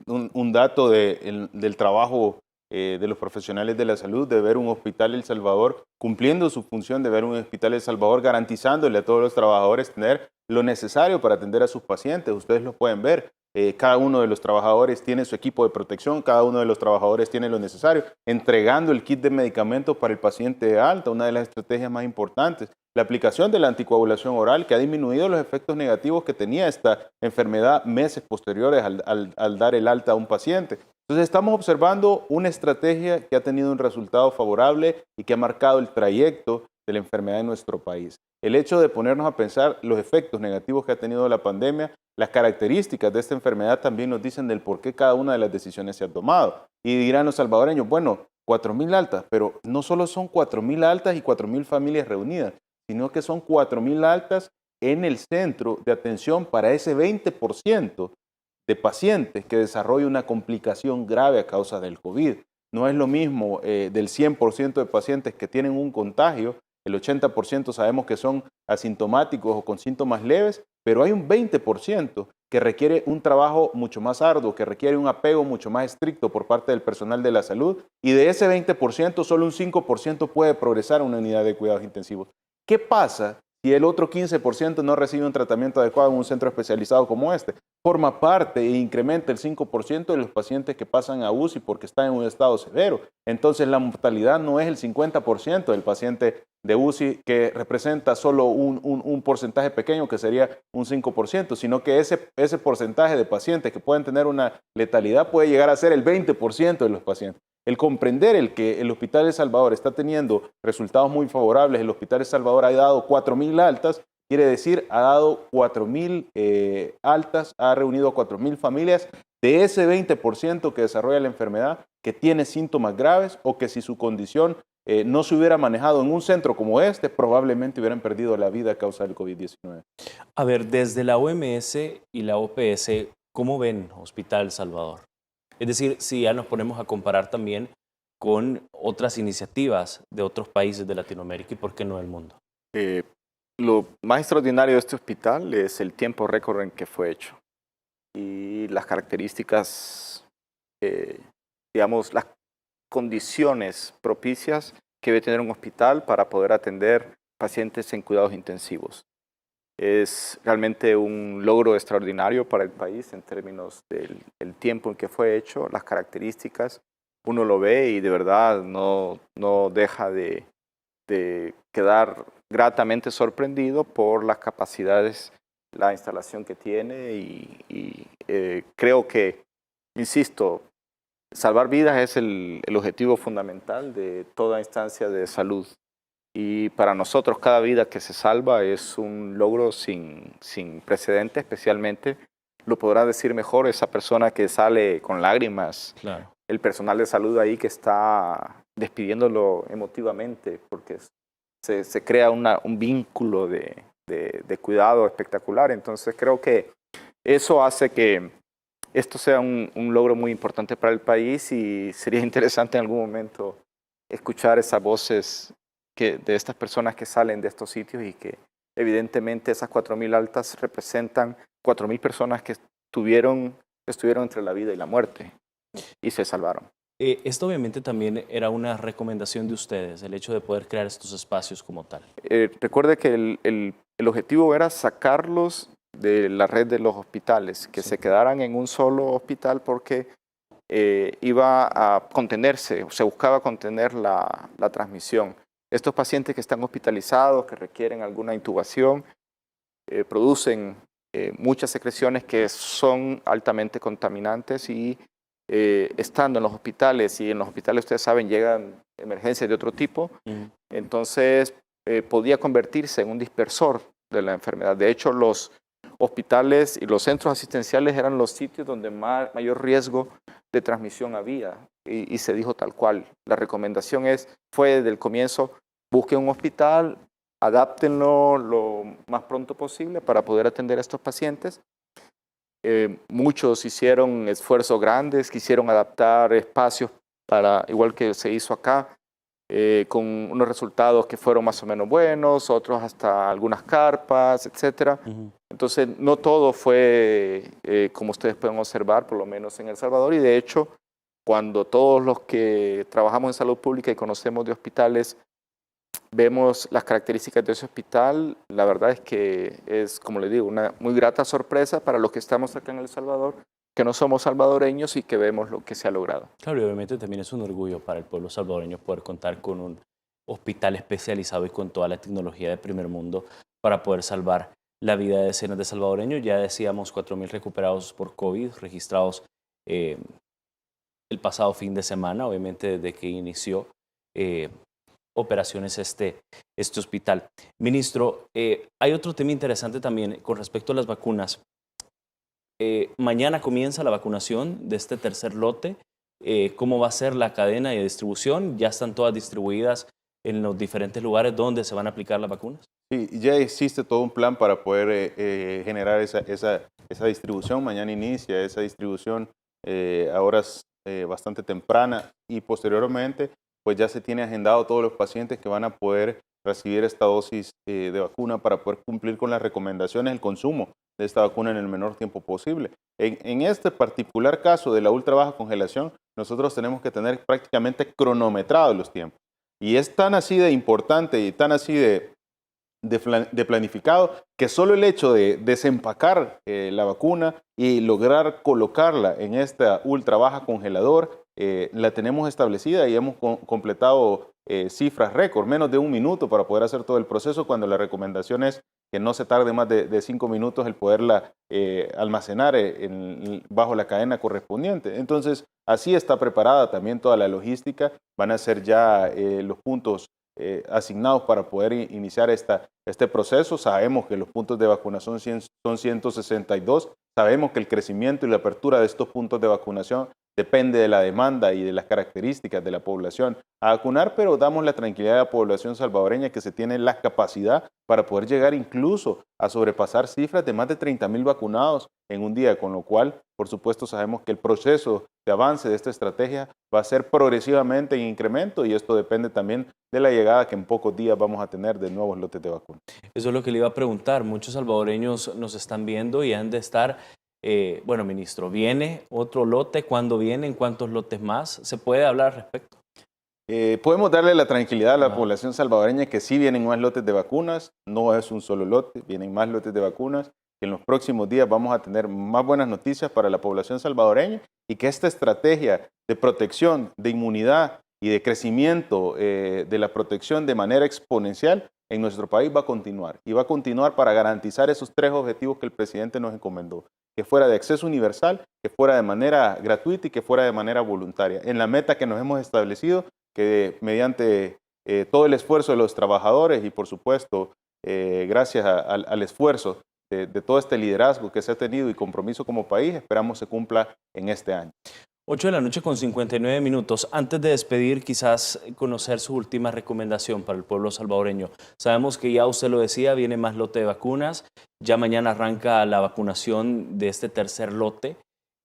un dato del trabajo de los profesionales de la salud, de ver un hospital El Salvador cumpliendo su función, de ver un hospital El Salvador garantizándole a todos los trabajadores tener lo necesario para atender a sus pacientes. Ustedes lo pueden ver, cada uno de los trabajadores tiene su equipo de protección, cada uno de los trabajadores tiene lo necesario, entregando el kit de medicamentos para el paciente de alta, una de las estrategias más importantes. La aplicación de la anticoagulación oral, que ha disminuido los efectos negativos que tenía esta enfermedad meses posteriores al dar el alta a un paciente. Entonces estamos observando una estrategia que ha tenido un resultado favorable y que ha marcado el trayecto de la enfermedad en nuestro país. El hecho de ponernos a pensar los efectos negativos que ha tenido la pandemia, las características de esta enfermedad también nos dicen del por qué cada una de las decisiones se ha tomado. Y dirán los salvadoreños, bueno, 4,000 altas, pero no solo son 4,000 altas y 4,000 familias reunidas, sino que son 4.000 altas en el centro de atención para ese 20% de pacientes que desarrolla una complicación grave a causa del COVID. No es lo mismo del 100% de pacientes que tienen un contagio, el 80% sabemos que son asintomáticos o con síntomas leves, pero hay un 20% que requiere un trabajo mucho más arduo, que requiere un apego mucho más estricto por parte del personal de la salud, y de ese 20% solo un 5% puede progresar a una unidad de cuidados intensivos. ¿Qué pasa si el otro 15% no recibe un tratamiento adecuado en un centro especializado como este? Forma parte e incrementa el 5% de los pacientes que pasan a UCI porque están en un estado severo. Entonces la mortalidad no es el 50% del paciente de UCI, que representa solo un porcentaje pequeño, que sería un 5%, sino que ese porcentaje de pacientes que pueden tener una letalidad puede llegar a ser el 20% de los pacientes. El comprender que el Hospital El Salvador está teniendo resultados muy favorables, el Hospital El Salvador ha dado 4.000 altas, quiere decir, ha dado 4.000 altas, ha reunido a 4.000 familias de ese 20% que desarrolla la enfermedad, que tiene síntomas graves o que si su condición no se hubiera manejado en un centro como este, probablemente hubieran perdido la vida a causa del COVID-19. A ver, desde la OMS y la OPS, ¿cómo ven Hospital El Salvador? Es decir, si ya nos ponemos a comparar también con otras iniciativas de otros países de Latinoamérica y por qué no del mundo. Lo más extraordinario de este hospital es el tiempo récord en que fue hecho y las características, digamos, las condiciones propicias que debe tener un hospital para poder atender pacientes en cuidados intensivos. Es realmente un logro extraordinario para el país en términos del tiempo en que fue hecho, las características. Uno lo ve y de verdad no deja de quedar gratamente sorprendido por las capacidades, la instalación que tiene y creo que, insisto, salvar vidas es el objetivo fundamental de toda instancia de salud. Y para nosotros cada vida que se salva es un logro sin precedente, especialmente lo podrá decir mejor esa persona que sale con lágrimas, claro. El personal de salud ahí que está despidiéndolo emotivamente porque se crea un vínculo de cuidado espectacular. Entonces creo que eso hace que esto sea un logro muy importante para el país y sería interesante en algún momento escuchar esas voces de estas personas que salen de estos sitios y que evidentemente esas 4.000 altas representan 4.000 personas que estuvieron entre la vida y la muerte y se salvaron. Esto obviamente también era una recomendación de ustedes, el hecho de poder crear estos espacios como tal. Recuerde que el objetivo era sacarlos de la red de los hospitales, que se quedaran en un solo hospital porque iba a contenerse, se buscaba contener la transmisión. Estos pacientes que están hospitalizados, que requieren alguna intubación, producen muchas secreciones que son altamente contaminantes y estando en los hospitales, y en los hospitales ustedes saben llegan emergencias de otro tipo, entonces podía convertirse en un dispersor de la enfermedad. De hecho, los hospitales y los centros asistenciales eran los sitios donde mayor riesgo de transmisión había y se dijo tal cual. La recomendación fue desde el comienzo, busquen un hospital, adáptenlo lo más pronto posible para poder atender a estos pacientes. Muchos hicieron esfuerzos grandes, quisieron adaptar espacios igual que se hizo acá, con unos resultados que fueron más o menos buenos, otros hasta algunas carpas, etc. Entonces no todo fue como ustedes pueden observar, por lo menos en El Salvador, y de hecho cuando todos los que trabajamos en salud pública y conocemos de hospitales vemos las características de ese hospital, la verdad es que es, como les digo, una muy grata sorpresa para los que estamos acá en El Salvador, que no somos salvadoreños y que vemos lo que se ha logrado. Claro, y obviamente también es un orgullo para el pueblo salvadoreño poder contar con un hospital especializado y con toda la tecnología de primer mundo para poder salvar la vida de decenas de salvadoreños. Ya decíamos 4.000 recuperados por COVID, registrados el pasado fin de semana, obviamente desde que inició operaciones este hospital. Ministro, hay otro tema interesante también con respecto a las vacunas. Mañana comienza la vacunación de este tercer lote. ¿Cómo va a ser la cadena de distribución? ¿Ya están todas distribuidas en los diferentes lugares donde se van a aplicar las vacunas? Sí, ya existe todo un plan para poder generar esa distribución. Mañana inicia esa distribución a horas bastante tempranas y posteriormente pues ya se tiene agendado todos los pacientes que van a poder recibir esta dosis de vacuna para poder cumplir con las recomendaciones del consumo de esta vacuna en el menor tiempo posible. En este particular caso de la ultra baja congelación, nosotros tenemos que tener prácticamente cronometrados los tiempos. Y es tan así de importante y tan así de planificado que solo el hecho de desempacar la vacuna y lograr colocarla en esta ultra baja congelador, la tenemos establecida y hemos completado cifras récord, menos de 1 minuto para poder hacer todo el proceso, cuando la recomendación es que no se tarde más de 5 minutos el poderla almacenar bajo la cadena correspondiente. Entonces, así está preparada también toda la logística. Van a ser ya los puntos asignados para poder iniciar este proceso. Sabemos que los puntos de vacunación son 162. Sabemos que el crecimiento y la apertura de estos puntos de vacunación depende de la demanda y de las características de la población a vacunar, pero damos la tranquilidad a la población salvadoreña que se tiene la capacidad para poder llegar incluso a sobrepasar cifras de más de 30,000 vacunados en un día, con lo cual, por supuesto, sabemos que el proceso de avance de esta estrategia va a ser progresivamente en incremento, y esto depende también de la llegada que en pocos días vamos a tener de nuevos lotes de vacunas. Eso es lo que le iba a preguntar. Muchos salvadoreños nos están viendo y han de estar... bueno, ministro, ¿viene otro lote? ¿Cuándo vienen? ¿Cuántos lotes más? ¿Se puede hablar al respecto? Podemos darle la tranquilidad a la población salvadoreña que sí vienen más lotes de vacunas, no es un solo lote, vienen más lotes de vacunas, que en los próximos días vamos a tener más buenas noticias para la población salvadoreña, y que esta estrategia de protección, de inmunidad y de crecimiento de la protección de manera exponencial en nuestro país va a continuar, y va a continuar para garantizar esos 3 objetivos que el presidente nos encomendó: que fuera de acceso universal, que fuera de manera gratuita y que fuera de manera voluntaria, en la meta que nos hemos establecido, que mediante todo el esfuerzo de los trabajadores y, por supuesto, gracias al esfuerzo de todo este liderazgo que se ha tenido y compromiso como país, esperamos se cumpla en este año. 8 de la noche con 59 minutos. Antes de despedir, quizás conocer su última recomendación para el pueblo salvadoreño. Sabemos que ya usted lo decía, viene más lote de vacunas. Ya mañana arranca la vacunación de este tercer lote.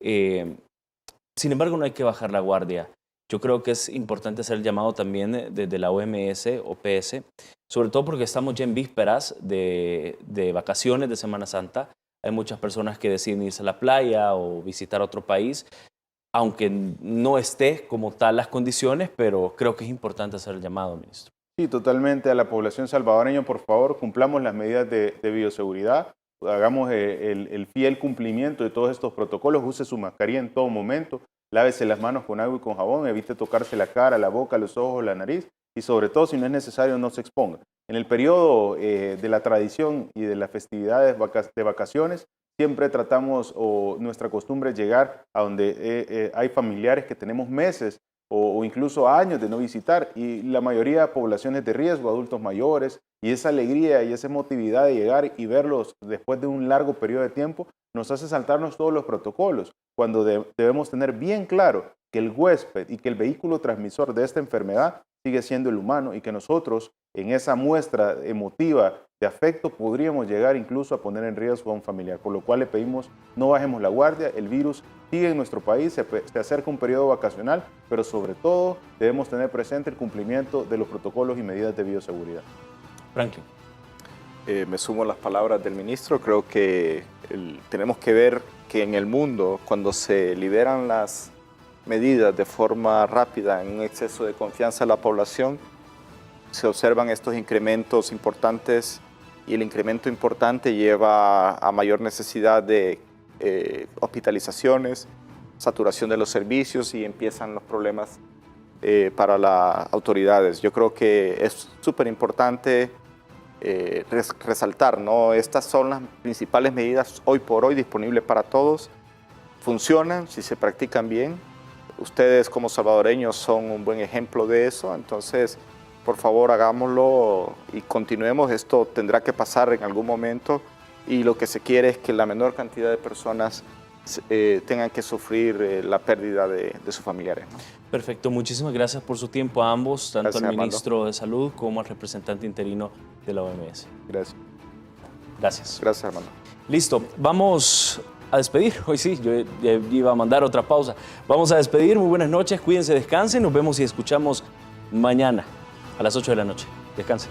Sin embargo, no hay que bajar la guardia. Yo creo que es importante hacer el llamado también desde la OMS, OPS, sobre todo porque estamos ya en vísperas de vacaciones de Semana Santa. Hay muchas personas que deciden irse a la playa o visitar otro país, aunque no esté como tal las condiciones, pero creo que es importante hacer el llamado, ministro. Sí, totalmente. A la población salvadoreña, por favor, cumplamos las medidas de bioseguridad, hagamos el fiel cumplimiento de todos estos protocolos, use su mascarilla en todo momento, lávese las manos con agua y con jabón, evite tocarse la cara, la boca, los ojos, la nariz, y sobre todo, si no es necesario, no se exponga. En el periodo de la tradición y de las festividades de vacaciones, siempre tratamos, o nuestra costumbre es llegar a donde hay familiares que tenemos meses o incluso años de no visitar, y la mayoría de poblaciones de riesgo, adultos mayores, y esa alegría y esa emotividad de llegar y verlos después de un largo periodo de tiempo nos hace saltarnos todos los protocolos, cuando debemos tener bien claro que el huésped y que el vehículo transmisor de esta enfermedad sigue siendo el humano, y que nosotros en esa muestra emotiva de afecto podríamos llegar incluso a poner en riesgo a un familiar, por lo cual le pedimos no bajemos la guardia. El virus sigue en nuestro país, se acerca un periodo vacacional, pero sobre todo debemos tener presente el cumplimiento de los protocolos y medidas de bioseguridad. Franklin. Me sumo a las palabras del ministro. Creo que tenemos que ver que en el mundo, cuando se liberan las medidas de forma rápida, en un exceso de confianza a la población, se observan estos incrementos importantes, y el incremento importante lleva a mayor necesidad de hospitalizaciones, saturación de los servicios, y empiezan los problemas para las autoridades. Yo creo que es súper importante resaltar, ¿no? Estas son las principales medidas hoy por hoy disponibles para todos. Funcionan si se practican bien. Ustedes como salvadoreños son un buen ejemplo de eso, entonces por favor hagámoslo y continuemos. Esto tendrá que pasar en algún momento, y lo que se quiere es que la menor cantidad de personas tengan que sufrir la pérdida de sus familiares, ¿no? Perfecto, muchísimas gracias por su tiempo a ambos, tanto Gracias, al Armando. ministro de Salud como al representante interino de la OMS. Gracias. Gracias. Gracias, Armando. Listo, vamos a despedir. Hoy sí, yo iba a mandar otra pausa. Vamos a despedir, muy buenas noches, cuídense, descansen, nos vemos y escuchamos mañana a las 8 de la noche. Descansen.